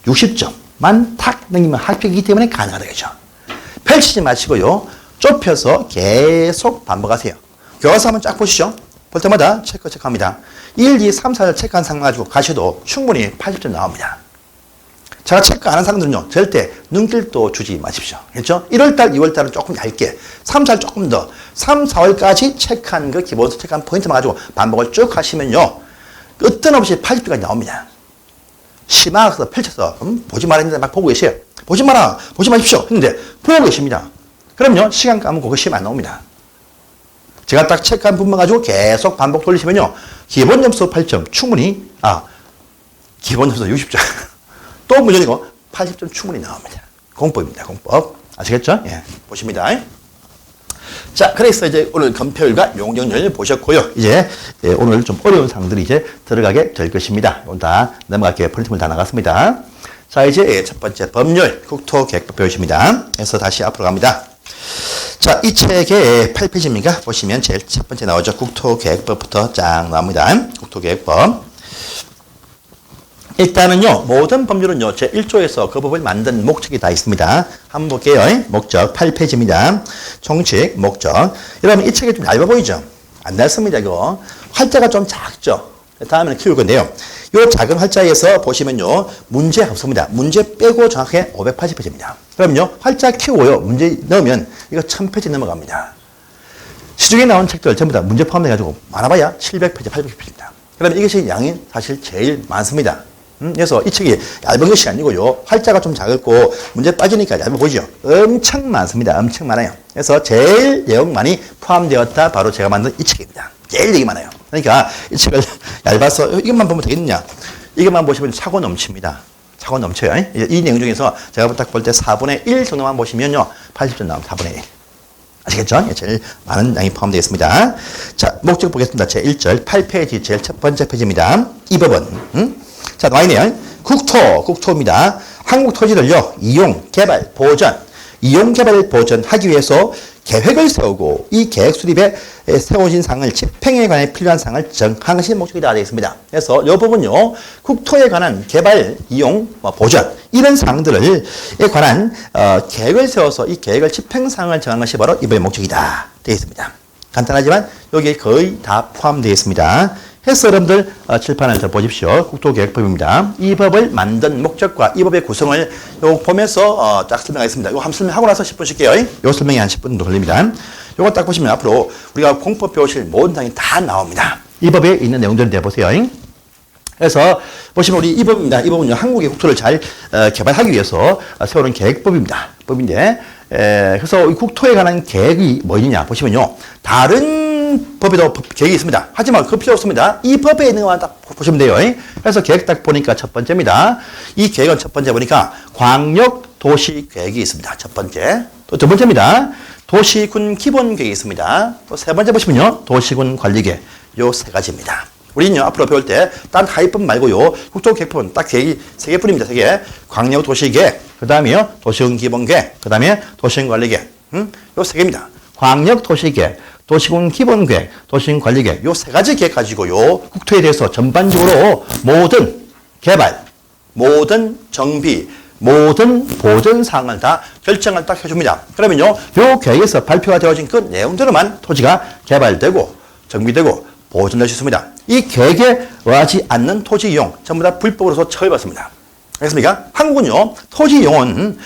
A: 60점만 탁 넘기면 합격이기 때문에 가능하다. 그죠? 펼치지 마시고요. 좁혀서 계속 반복하세요. 교과서 한번 쫙 보시죠. 볼 때마다 체크합니다. 1, 2, 3, 4를 체크한 상황 가지고 가셔도 충분히 80점 나옵니다. 제가 체크 안 한 사람들은요, 절대 눈길도 주지 마십시오. 그렇죠? 1월달, 2월달은 조금 얇게, 3, 4월 조금 더, 3, 4월까지 체크한 그 기본서 체크한 포인트만 가지고 반복을 쭉 하시면요, 끝없이 80점까지 나옵니다. 심화해서 펼쳐서, 보지 말았는데 막 보고 계세요. 보지 마라, 보지 마십시오. 했는데, 보고 계십니다. 그럼요, 시간 까먹고 그 시험 안 나옵니다. 제가 딱 체크한 부분만 가지고 계속 반복 돌리시면요, 기본 점수 8점 충분히, 기본 점수 60점. 또 문제이고 80점 충분히 나옵니다. 공법입니다. 공법. 아시겠죠? 예. 보십니다. 자, 그래서 이제 오늘 검표율과 용적률 보셨고요. 이제 오늘 좀 어려운 사항들이 이제 들어가게 될 것입니다. 오늘 다 넘어갈게요. 프린트물 다 나갔습니다. 자, 이제 첫 번째 법률 국토계획법 배우십니다. 그래서 다시 앞으로 갑니다. 자, 이 책의 8페이지입니까? 보시면 제일 첫 번째 나오죠. 국토계획법부터 쫙 나옵니다. 국토계획법. 일단은요, 모든 법률은요, 제1조에서 그 법을 만든 목적이 다 있습니다. 한번 볼게요. 목적 8페이지입니다. 총칙, 목적. 여러분, 이 책이 좀 얇아 보이죠? 안 얇습니다, 이거. 활자가 좀 작죠? 다음에는 키울 건데요. 이 작은 활자에서 보시면요, 문제 없습니다. 문제 빼고 정확하게 580페이지입니다. 그럼요, 활자 키우고요, 문제 넣으면 이거 1000페이지 넘어갑니다. 시중에 나온 책들 전부 다 문제 포함해가지고 많아봐야 700페이지, 800페이지입니다. 그러면 이것이 양이 사실 제일 많습니다. 그래서 이 책이 얇은 것이 아니고요. 활자가 좀 작고 문제 빠지니까 얇아 보이죠? 엄청 많습니다. 엄청 많아요. 그래서 제일 내용 많이 포함되었다. 바로 제가 만든 이 책입니다. 제일 얘기 많아요. 그러니까 이 책을 얇아서 이것만 보면 되겠느냐? 이것만 보시면 차고 넘칩니다. 차고 넘쳐요. 이 내용 중에서 제가 딱 볼 때 4분의 1 정도만 보시면요. 80점 나옵니다. 4분의 1. 아시겠죠? 제일 많은 양이 포함되어 있습니다. 자, 목적 보겠습니다. 제1절 8페이지 제일 첫 번째 페이지입니다. 이 법은 자, 나와있네요. 국토입니다. 한국 토지를요, 이용, 개발, 보전하기 위해서 계획을 세우고 이 계획 수립에 세워진 사항을 집행에 관해 필요한 사항을 정하는 것이 목적이 되어 있습니다. 그래서 이 부분요, 국토에 관한 개발, 이용, 보전 이런 사항들에 관한 계획을 세워서 이 계획을 집행 사항을 정하는 것이 바로 이번의 목적이다 되어 있습니다. 간단하지만 여기에 거의 다 포함되어 있습니다. 해서 여러분들 칠판을 더 보십시오. 국토계획법입니다. 이 법을 만든 목적과 이 법의 구성을 요 보면서 쫙 설명하겠습니다. 이거 한번 설명하고 나서 10분 쉴게요. 요 설명이 한 10분 정도 걸립니다. 요거 딱 보시면 앞으로 우리가 공법 배우실 모든 사항이 다 나옵니다. 이 법에 있는 내용들을 내보세요. 그래서 보시면 우리 이 법입니다. 이 법은요, 한국의 국토를 잘 개발하기 위해서 세우는 계획법입니다. 법인데, 그래서 이 국토에 관한 계획이 뭐 있느냐 보시면요, 다른 법에도 계획이 있습니다. 하지만 그 필요 없습니다. 이 법에 있는 것만 딱 보시면 돼요. 그래서 계획 딱 보니까 첫 번째입니다. 이 계획은 첫 번째 보니까 광역도시계획이 있습니다. 첫 번째. 또 두 번째입니다. 도시군 기본계획이 있습니다. 또 세 번째 보시면요. 도시군 관리계획. 요 세 가지입니다. 우리는요, 앞으로 배울 때, 딴 하위법 말고요, 국토계획법은 딱 세 개뿐입니다. 세 개. 광역도시계획, 그 다음에요, 도시군 기본계획, 그 다음에 도시군 관리계획. 요 세 개입니다. 광역도시계획, 도시군 기본계획, 도시군 관리계획, 요 세 가지 계획 가지고요, 국토에 대해서 전반적으로 모든 개발, 모든 정비, 모든 보전 사항을 다 결정을 딱 해줍니다. 그러면요, 요 계획에서 발표가 되어진 그 내용대로만 토지가 개발되고, 정비되고, 보존될 수 있습니다. 이 계획에 의하지 않는 토지 이용, 전부 다 불법으로서 처벌받습니다. 알겠습니까? 한국은요, 토지 이용은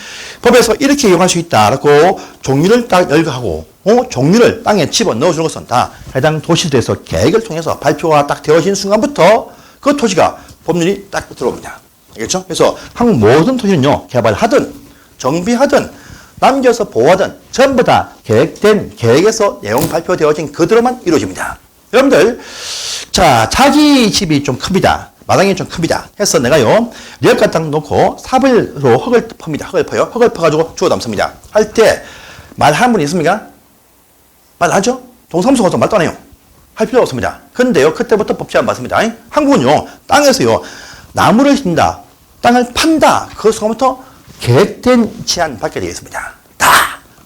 A: 법에서 이렇게 이용할 수 있다라고 종류를 딱 열거하고, 종류를 땅에 집어 넣어주는 것은 다 해당 도시들에서 계획을 통해서 발표가 딱 되어진 순간부터 그 토지가 법률이 딱 들어옵니다. 알겠죠? 그래서 한국 모든 토지는요, 개발하든, 정비하든, 남겨서 보호하든, 전부 다 계획된, 계획에서 내용 발표되어진 그대로만 이루어집니다. 여러분들, 자, 자기 집이 좀 큽니다. 마당이 좀 큽니다. 해서 내가요, 리얼가 딱 놓고 삽으로 흙을 틉니다. 흙을 퍼요. 흙을 퍼가지고 주워 담습니다. 할 때, 말하는 분 있습니까? 말 하죠? 동사무소 가서 말도 안 해요. 할 필요 없습니다. 근데요, 그때부터 법 제한 받습니다. 한국은요, 땅에서요, 나무를 심다, 땅을 판다, 그 순간부터 계획된 제한 받게 되어 있습니다. 다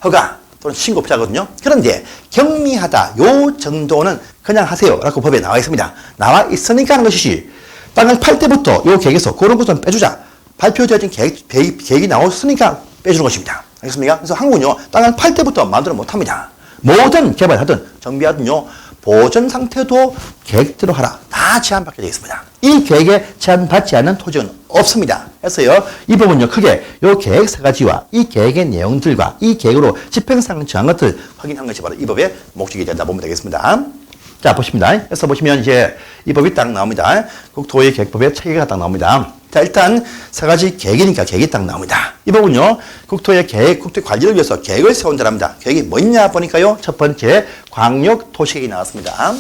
A: 허가 또는 신고 필요하거든요. 그런데 경미하다, 요 정도는 그냥 하세요 라고 법에 나와 있습니다. 나와 있으니까 하는 것이지, 땅을 팔 때부터 요 계획에서 그런 것은 빼주자, 발표되어진 계획이 나왔으니까 빼주는 것입니다. 알겠습니까? 그래서 한국은요, 땅을 팔 때부터 마음대로 못합니다. 모든 개발하든 정비하든요, 보존 상태도 계획대로 하라. 다 제한받게 되어 있습니다. 이 계획에 제한받지 않는 토지는 없습니다. 그래서요, 이 부분요, 크게 이 계획 세 가지와 이 계획의 내용들과 이 계획으로 집행사항 정한 것을 확인한 것이 바로 이 법의 목적이 된다 보면 되겠습니다. 자, 보십니다. 그래서 보시면 이제 이 법이 딱 나옵니다. 국토의 계획법의 체계가 딱 나옵니다. 자, 일단 세 가지 계획이니까 계획이 딱 나옵니다. 이 부분요, 국토의 계획, 국토의 관리를 위해서 계획을 세운다랍니다. 계획이 뭐 있냐 보니까요, 첫 번째 광역도시계획이 나왔습니다.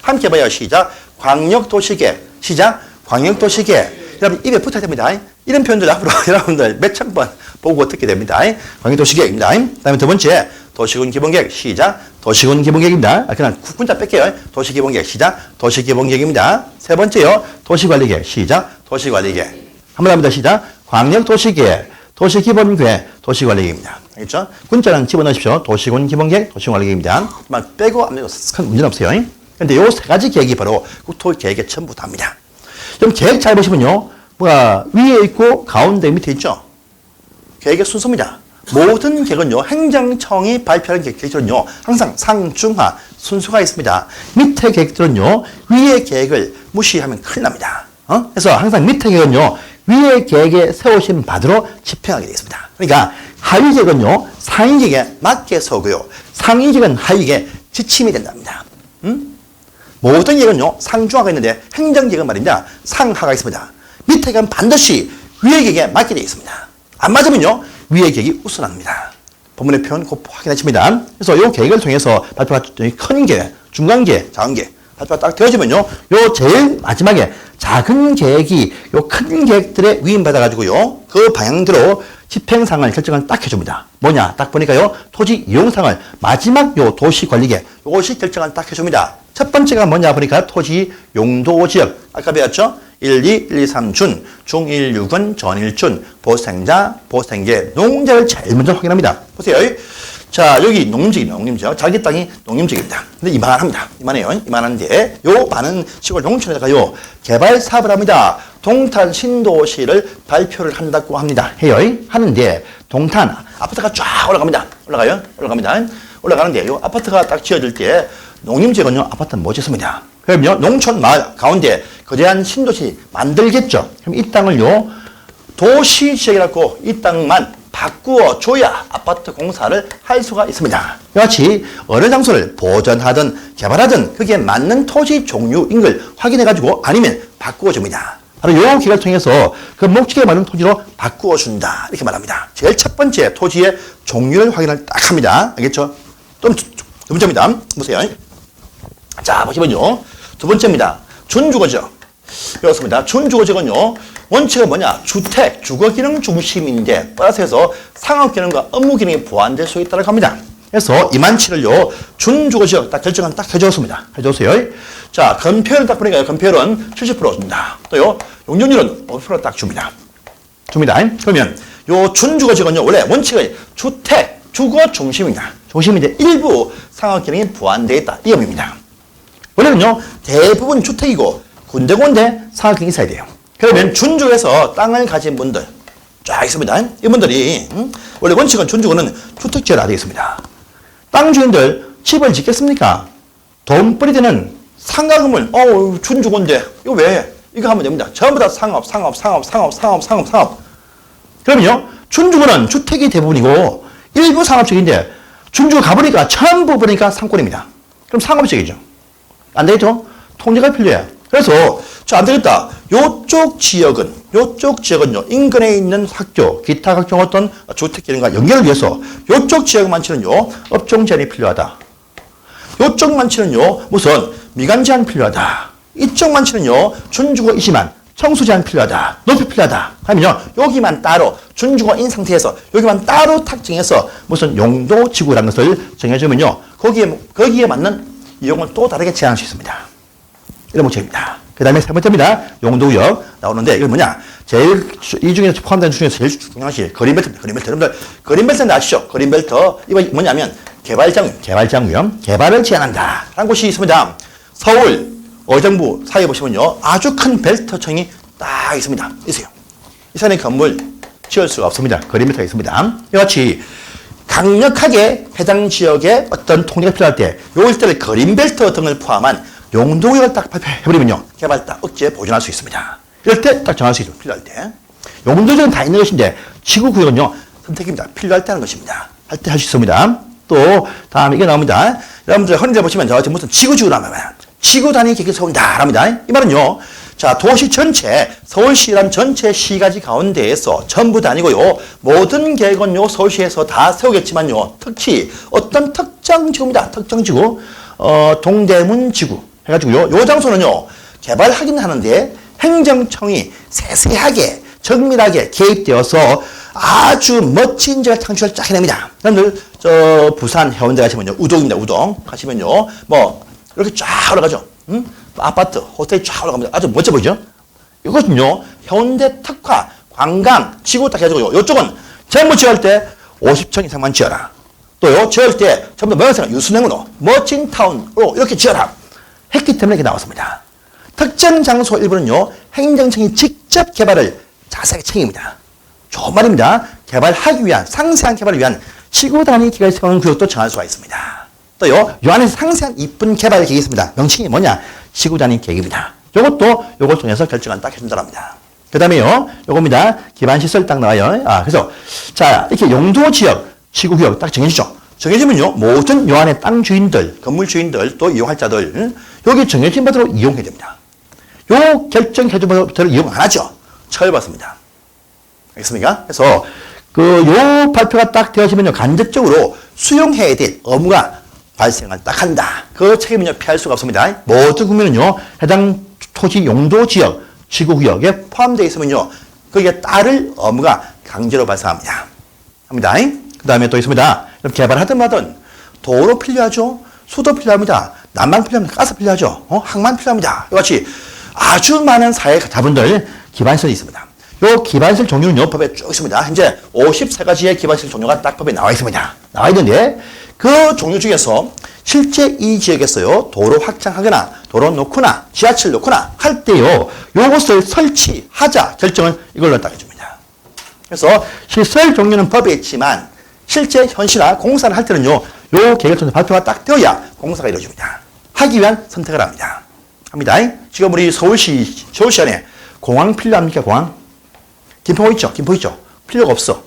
A: 함께 봐요. 시작. 광역도시계획. 시작. 광역도시계획. 여러분 입에 붙어야 됩니다. 이런 표현들 앞으로 여러분들 몇천 번 보고 듣게 됩니다. 광역도시계획입니다. 그 다음에 두 번째, 도시군 기본계획. 시작. 도시군 기본계획입니다. 그냥 군자 뺄게요. 도시기본계획. 시작. 도시기본계획입니다. 세 번째요, 도시관리계획. 시작. 도시관리계획. 한 번 합니다. 시작. 광역도시계획, 도시기본계획, 도시관리계획입니다. 알겠죠? 군자는 집어넣으십시오. 도시군 기본계획, 도시관리계획입니다. 빼고 안 빼고 큰 문제는 없어요. 근데 요 세 가지 계획이 바로 국토계획의 전부 다입니다. 그럼 계획 잘 보시면요, 뭐가 위에 있고 가운데 밑에 있죠? 계획의 순서입니다. 모든 계획은요, 행정청이 발표하는 계획들은요, 항상 상중하 순서가 있습니다. 밑에 계획들은요, 위의 계획을 무시하면 큰일 납니다. 그래서 항상 밑에 계획은요, 위의 계획에 세우신 바대로 집행하게 되어 있습니다. 그러니까 하위 계획은요, 상위 계획에 맞게 세우고요, 상위 계획은 하위 계획에 지침이 된답니다. 모든 계획은요, 상중하가 있는데 행정계획은 말입니다, 상하가 있습니다. 밑에 계획은 반드시 위의 계획에 맞게 되어 있습니다. 안 맞으면요, 위의 계획이 우선합니다. 본문의 표현 꼭 확인하십니다. 그래서 이 계획을 통해서 발표가 큰 계획, 중간 계획, 작은 계획 발표가 딱 되어지면요, 요 제일 마지막에 작은 계획이 요 큰 계획들에 위임받아가지고요, 그 방향대로 집행상을 결정을 딱 해줍니다. 뭐냐? 딱 보니까요, 토지 이용상을 마지막 요 도시관리계획, 요것이 결정을 딱 해줍니다. 첫 번째가 뭐냐 보니까 토지 용도지역. 아까 배웠죠? 1, 2, 1, 2, 3 준, 중 1, 6은 전일준, 보생자, 보생계, 농자를 제일 먼저 확인합니다. 보세요. 자, 여기 농림지입니다. 농림지역. 자기 땅이 농림지역입니다. 근데 이만합니다. 이만해요. 이만한데, 요 많은 시골 농촌에다가요, 개발 사업을 합니다. 동탄 신도시를 발표를 한다고 합니다. 해요. 하는데, 동탄, 아파트가 쫙 올라갑니다. 올라가요? 올라갑니다. 올라가는데, 요 아파트가 딱 지어질 때, 농림지역은요, 아파트는 못 짓습니다. 그럼요, 농촌 마을 가운데 거대한 신도시 만들겠죠. 그럼 이 땅을요, 도시지역이라고 이 땅만 바꾸어 줘야 아파트 공사를 할 수가 있습니다. 이같이 어느 장소를 보전하든 개발하든 그게 맞는 토지 종류인 걸 확인해가지고 아니면 바꾸어 줍니다. 바로 이 계획을 통해서 그 목적에 맞는 토지로 바꾸어 준다. 이렇게 말합니다. 제일 첫 번째 토지의 종류를 확인을 딱 합니다. 알겠죠? 두 번째입니다. 보세요. 자, 보시면요. 두 번째입니다. 준주거지역. 그렇습니다. 준주거지역은요, 원칙은 뭐냐? 주택, 주거 기능 중심인데 플러스 해서 상업 기능과 업무 기능이 보완될 수 있다고 합니다. 그래서 이만치를요, 준주거 지역 딱 결정은 딱 해줬습니다. 해줬어요. 자, 건폐율 딱 보니까 건폐율은 70% 줍니다. 또요, 용적률은 50%딱 줍니다. 그러면 요 준주거 지역은요, 원래 원칙은 주택, 주거 중심입니다. 중심인데 일부 상업 기능이 보완되어 있다. 이 의미입니다. 원래는요, 대부분 주택이고 군데군데 상업 기능이 있어야 돼요. 그러면 준주에서 땅을 가진 분들 쫙 있습니다. 이분들이 원래 원칙은 준주거는 주택지어라 되어 있습니다. 땅 주인들 집을 짓겠습니까? 돈벌이 되는 상가금을 준주거인데 이거 왜? 이거 하면 됩니다. 전부 다 상업. 그러면요, 준주거는 주택이 대부분이고 일부 상업적인데 준주거 가보니까 전부 보니까 상권입니다. 그럼 상업적이죠. 안 되겠죠? 통제가 필요해요. 그래서 안 되겠다. 요쪽 지역은요, 인근에 있는 학교, 기타 각종 어떤 주택 기능과 연결을 위해서 요쪽 지역만치는요, 업종 제한이 필요하다. 요쪽만치는요, 무슨 미관 제한 필요하다. 이쪽만치는요, 준주거 이지만 청수 제한 필요하다. 높이 필요하다. 하면요, 여기만 따로 준주거인 상태에서 여기만 따로 탁정해서 무슨 용도 지구라는 것을 정해주면요, 거기에 맞는 이용을 또 다르게 제한할 수 있습니다. 이런 문제입니다. 그 다음에 세 번째입니다. 용도구역 나오는데 이건 뭐냐? 제일 이 중에서 포함된 중에서 제일 중요한 것이 그린벨트입니다. 그린벨트. 여러분들 그린벨트는 아시죠? 그린벨트 이거 뭐냐면 개발장구역 개발을 제한한다 라는 곳이 있습니다. 서울 의정부 사이에 보시면요, 아주 큰 벨트청이 딱 있습니다. 있어요. 이 산에 건물 지을 수가 없습니다. 그린벨트가 있습니다. 이같이 강력하게 해당 지역에 어떤 통제가 필요할 때 요 일대를 그린벨트 등을 포함한 용도구역을 딱 발표해버리면요, 개발 딱 억제 보존할 수 있습니다. 이럴 때 딱 정할 수 있죠. 필요할 때. 용도구역은 다 있는 것인데 지구구역은요, 선택입니다. 필요할 때 하는 것입니다. 할 때 할 수 있습니다. 또 다음에 이게 나옵니다. 여러분들 헌재 보시면 저 무슨 지구라면 지구 단위 계획을 세운다 합니다. 이 말은요, 자, 도시 전체, 서울시란 전체 시가지 가운데에서 전부 다 아니고요, 모든 계획은요, 서울시에서 다 세우겠지만요, 특히 어떤 특정 지구입니다. 특정 지구, 동대문 지구 해가지고요, 요 장소는요, 개발하긴 하는데 행정청이 세세하게 정밀하게 개입되어서 아주 멋진 지역 창출을 쫙 해냅니다. 여러분들 부산 해운대 가시면요, 우동입니다. 우동 가시면요, 뭐 이렇게 쫙 올라가죠. 아파트, 호텔이 쫙 올라갑니다. 아주 멋져 보이죠? 이것은요, 해운대 특화, 관광, 지구 딱 해가지고요, 이쪽은 전부 지을 때 50층 이상만 지어라. 또요, 지을 때 전부 다 모양새가 유수냉으로 멋진 타운으로 이렇게 지어라 했기 때문에 이렇게 나왔습니다. 특정 장소 일부는요, 행정청이 직접 개발을 자세하게 책임입니다. 좋은 말입니다. 개발하기 위한, 상세한 개발을 위한 지구 단위 기간을 세우는 구역도 정할 수가 있습니다. 또요, 요 안에 상세한 이쁜 개발 계획이 있습니다. 명칭이 뭐냐? 지구 단위 계획입니다. 요걸 통해서 결정을 딱 해준다고 합니다. 그 다음에요, 요겁니다. 기반시설 딱 나와요. 그래서, 자, 이렇게 용도 지역, 지구구역 딱 정해지죠. 정해지면요, 모든 요 안에 땅 주인들, 건물 주인들, 또 이용할 자들, 여기 정해진 바대로 이용해야 됩니다. 요 결정해준 바대로 이용 안 하죠. 처벌받습니다. 알겠습니까? 그래서, 요 발표가 딱 되어지면요, 간접적으로 수용해야 될 의무가 발생을 딱 한다. 그 책임은요, 피할 수가 없습니다. 모든 국민은요, 해당 토지 용도 지역, 지구구역에 포함되어 있으면요, 거기에 따를 의무가 강제로 발생합니다. 합니다. 그 다음에 또 있습니다. 개발하든 마든 도로 필요하죠. 수도 필요합니다. 난방 필요합니다. 가스 필요하죠. 항만 필요합니다. 이같이 아주 많은 사회 자본들 기반시설이 있습니다. 요 기반시설 종류는요, 법에 쭉 있습니다. 현재 53가지의 기반시설 종류가 딱 법에 나와 있습니다. 나와 있는데 그 종류 중에서 실제 이 지역에서요, 도로 확장하거나 도로 놓거나 지하철 놓거나 할 때요, 요것을 설치하자 결정은 이걸로 딱 해줍니다. 그래서 시설 종류는 법에 있지만 실제 현실화 공사를 할 때는요, 요 계획을 통해서 발표가 딱 되어야 공사가 이루어집니다. 하기 위한 선택을 합니다. 지금 우리 서울시 안에 공항 필요합니까? 공항? 김포 있죠? 필요가 없어.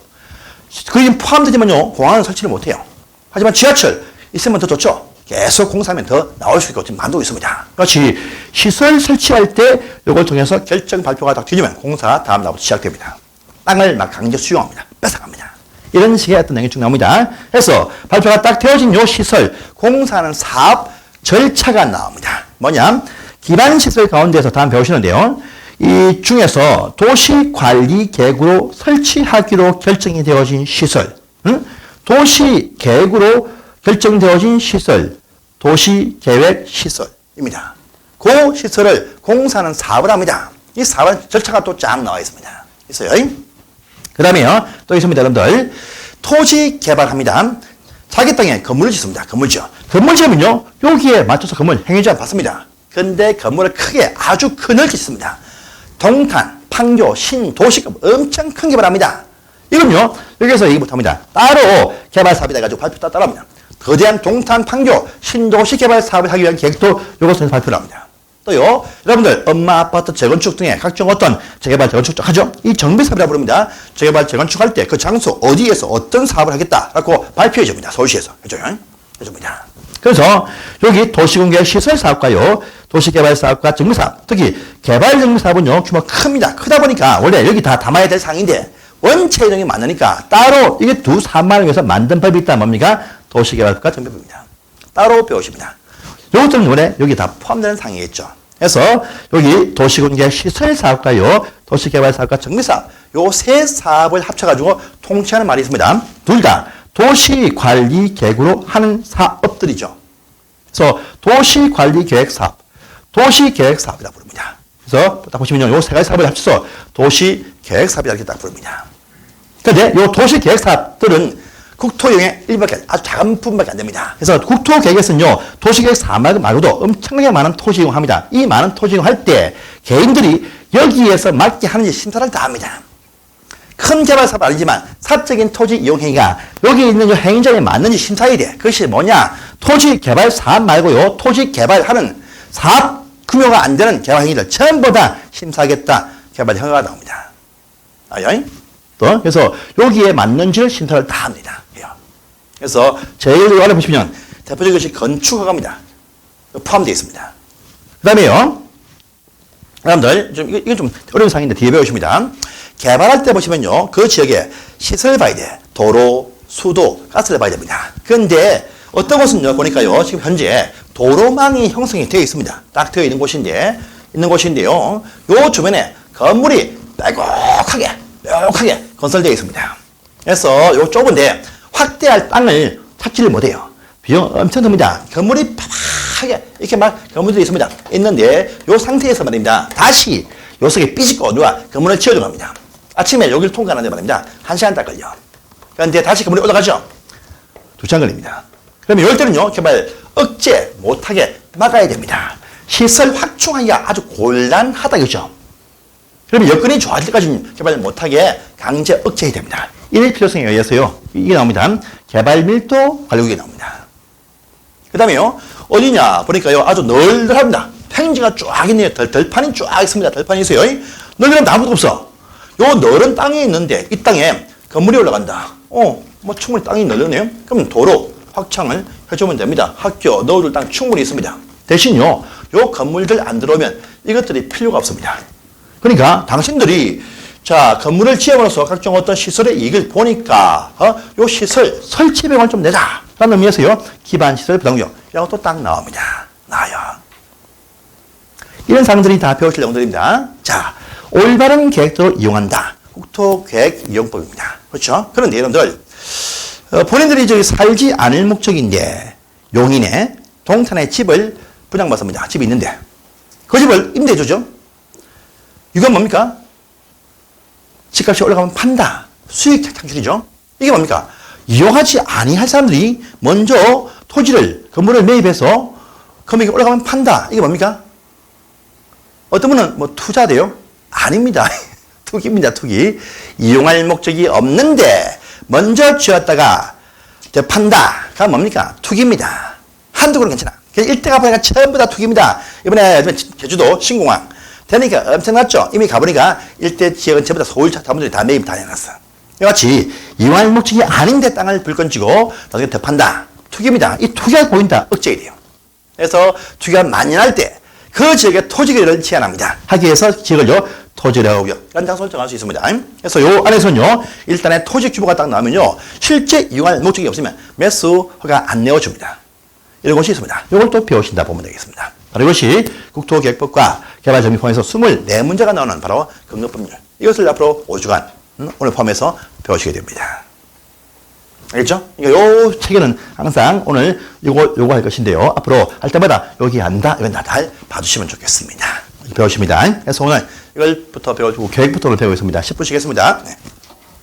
A: 그게 포함되지만요, 공항은 설치를 못해요. 하지만 지하철 있으면 더 좋죠? 계속 공사하면 더 나올 수 있고 지금 만들고 있습니다. 그렇지. 시설 설치할 때 이걸 통해서 결정 발표가 딱 되면 공사 다음 날부터 시작됩니다. 땅을 막 강제 수용합니다. 뺏어갑니다. 이런 식의 어떤 내용이 쭉 나옵니다. 그래서 발표가 딱 되어진 요 시설, 공사하는 사업 절차가 나옵니다. 뭐냐? 기반시설 가운데서 다음 배우시는데요. 이 중에서 도시관리계획으로 설치하기로 결정이 되어진 시설, 도시계획으로 결정되어진 시설, 도시계획시설입니다. 그 시설을 공사는 사업을 합니다. 이 사업은 절차가 또 쫙 나와 있습니다. 있어요. 그 다음에요, 또 있습니다, 여러분들. 토지 개발합니다. 자기 땅에 건물을 짓습니다. 건물 지어. 건물 지으면요, 여기에 맞춰서 건물 행위제한 받습니다. 근데 건물을 크게 아주 크게 짓습니다. 동탄, 판교, 신도시급 엄청 큰 개발합니다. 이건요, 여기서 얘기 못합니다. 따로 개발 사업이다 해가지고 발표 따라합니다. 거대한 동탄, 판교, 신도시 개발 사업을 하기 위한 계획도 요것을 발표를 합니다. 또요, 여러분들, 엄마, 아파트 재건축 등의 각종 어떤 재개발, 재건축 하죠? 이 정비사업이라고 부릅니다. 재개발, 재건축할 때 그 장소, 어디에서 어떤 사업을 하겠다라고 발표해 줍니다. 서울시에서. 그죠? 해줍니다. 그래서 여기 도시공개 시설사업과요, 도시개발사업과 정비사업, 특히 개발정비사업은요, 규모가 큽니다. 크다 보니까 원래 여기 다 담아야 될 사항인데 원체 이동이 많으니까 따로 이게 두 사업만을 위해서 만든 법이 있다 뭡니까? 도시개발과 정비법입니다. 따로 배우십니다. 이것들은 원래 여기 다 포함되는 사항이겠죠. 그래서 여기 도시공개 시설사업과요, 도시개발사업과 정비사업, 요 세 사업을 합쳐가지고 통치하는 말이 있습니다. 둘 다 도시관리계획으로 하는 사업들이죠. 그래서 도시관리계획사업, 도시계획사업이라고 부릅니다. 그래서 딱 보시면요, 요 세 가지 사업을 합쳐서 도시계획사업이라고 이렇게 딱 부릅니다. 그런데 요 도시계획사업들은 국토용의 일부밖에, 아주 작은 부분밖에 안 됩니다. 그래서 국토계획에서는요, 도시계획 사업 말고도 엄청나게 많은 토지 이용합니다. 이 많은 토지 이용할 때 개인들이 여기에서 맞게 하는지 심사를 다 합니다. 큰 개발 사업 아니지만 사적인 토지 이용 행위가 여기 있는 이 행위자에 맞는지 심사해야 돼. 그것이 뭐냐? 토지 개발 사업 말고요, 토지 개발하는 사업 규모가 안 되는 개발 행위를 전부 다 심사하겠다. 개발 허가가 나옵니다. 아요? 또 그래서 여기에 맞는지를 심사를 다 합니다. 그래서 제일 아래 보시면 대표적인 것이 건축 허가입니다. 포함되어 있습니다. 그 다음에요, 여러분들 이건 좀 어려운 사항인데 뒤에 배우십니다. 개발할 때 보시면요, 그 지역에 시설 봐야 돼. 도로, 수도, 가스를 봐야 됩니다. 그런데 어떤 곳은요, 보니까요, 지금 현재 도로망이 형성이 되어 있습니다. 딱 되어 있는 곳인데요, 요 주변에 건물이 빼곡하게 건설되어 있습니다. 그래서 요 좁은데 확대할 땅을 찾지를 못해요. 비용 엄청 듭니다. 건물이 파하게 이렇게 막 건물들이 있는데 요 상태에서 말입니다. 다시 요 속에 삐집고 누가 건물을 지어주는 겁니다. 아침에 여기를 통과하는데 말입니다. 1시간 딱 걸려. 그런데 다시 건물이 올라가죠. 2시간 걸립니다. 그러면 이럴 때는요, 개발 억제 못하게 막아야 됩니다. 시설 확충하기가 아주 곤란하다, 그죠? 그러면 여건이 좋아질 때까지 개발 못하게 강제 억제해야 됩니다. 이럴 필요성에 의해서요, 이게 나옵니다. 개발 밀도 관리국이 나옵니다. 그 다음에요, 어디냐 보니까요, 아주 널널합니다. 평지가 쫙 있네요. 덜판이 쫙 있습니다. 덜판이 있어요. 널널하면 아무것도 없어. 요 널은 땅이 있는데 이 땅에 건물이 올라간다. 뭐 충분히 땅이 널널네요. 그럼 도로 확장을 해주면 됩니다. 학교 넣어줄 땅 충분히 있습니다. 대신요, 요 건물들 안 들어오면 이것들이 필요가 없습니다. 그러니까 당신들이 자, 건물을 지음으로써 각종 어떤 시설의 이익을 보니까 요 시설 설치 비용을 좀 내자 라는 의미에서요, 기반시설 부담금 이것도 딱 나옵니다. 나와요. 이런 사항들이 다 배우실 내용들입니다. 자, 올바른 계획대로 이용한다. 국토계획 이용법입니다. 그렇죠? 그런데 여러분들, 본인들이 저기 살지 않을 목적인데 용인에 동탄에 집을 분양받습니다. 집이 있는데 그 집을 임대해주죠. 이건 뭡니까? 집값이 올라가면 판다. 수익 창출이죠. 이게 뭡니까? 이용하지 아니할 사람들이 먼저 토지를, 건물을 매입해서 금액이 올라가면 판다. 이게 뭡니까? 어떤 분은 뭐 투자돼요? 아닙니다. 투기입니다. 투기. 이용할 목적이 없는데 먼저 지었다가 판다가 뭡니까? 투기입니다. 한두 그릇 괜찮아. 일대 가보니까 전부 다 투기입니다. 이번에 제주도 신공항 되니까 엄청났죠. 이미 가보니까 일대 지역은 전부 다 서울 자본들이 다 매입 다 해놨어. 이같이 이용할 목적이 아닌데 땅을 불건지고 나중에 더 판다. 투기입니다. 이 투기가 보인다. 억제해야 돼요. 그래서 투기가 만연할 때 그 지역의 토지거래를 제한합니다. 하기 위해서 지역을요, 토지거래구역 이런 장소를 정할 수 있습니다. 그래서 요 안에서는요, 일단의 토지 규모가 딱 나오면요, 실제 이용할 목적이 없으면 매수 허가 안 내어줍니다. 이런 것이 있습니다. 이걸 또 배우신다 보면 되겠습니다. 바로 이것이 국토계획법과 개발정비 포함해서 24문제가 나오는 바로 근거법률. 이것을 앞으로 5주간 오늘 포함해서 배우시게 됩니다. 알겠죠? 그러니까 요 체계는 항상 오늘 요거 할 것인데요. 앞으로 할 때마다 여기 안다, 이건 나다 봐주시면 좋겠습니다. 배우십니다. 그래서 오늘 이걸부터 배워주고 계획부터 배우겠습니다. 10분 쉬겠습니다. 네.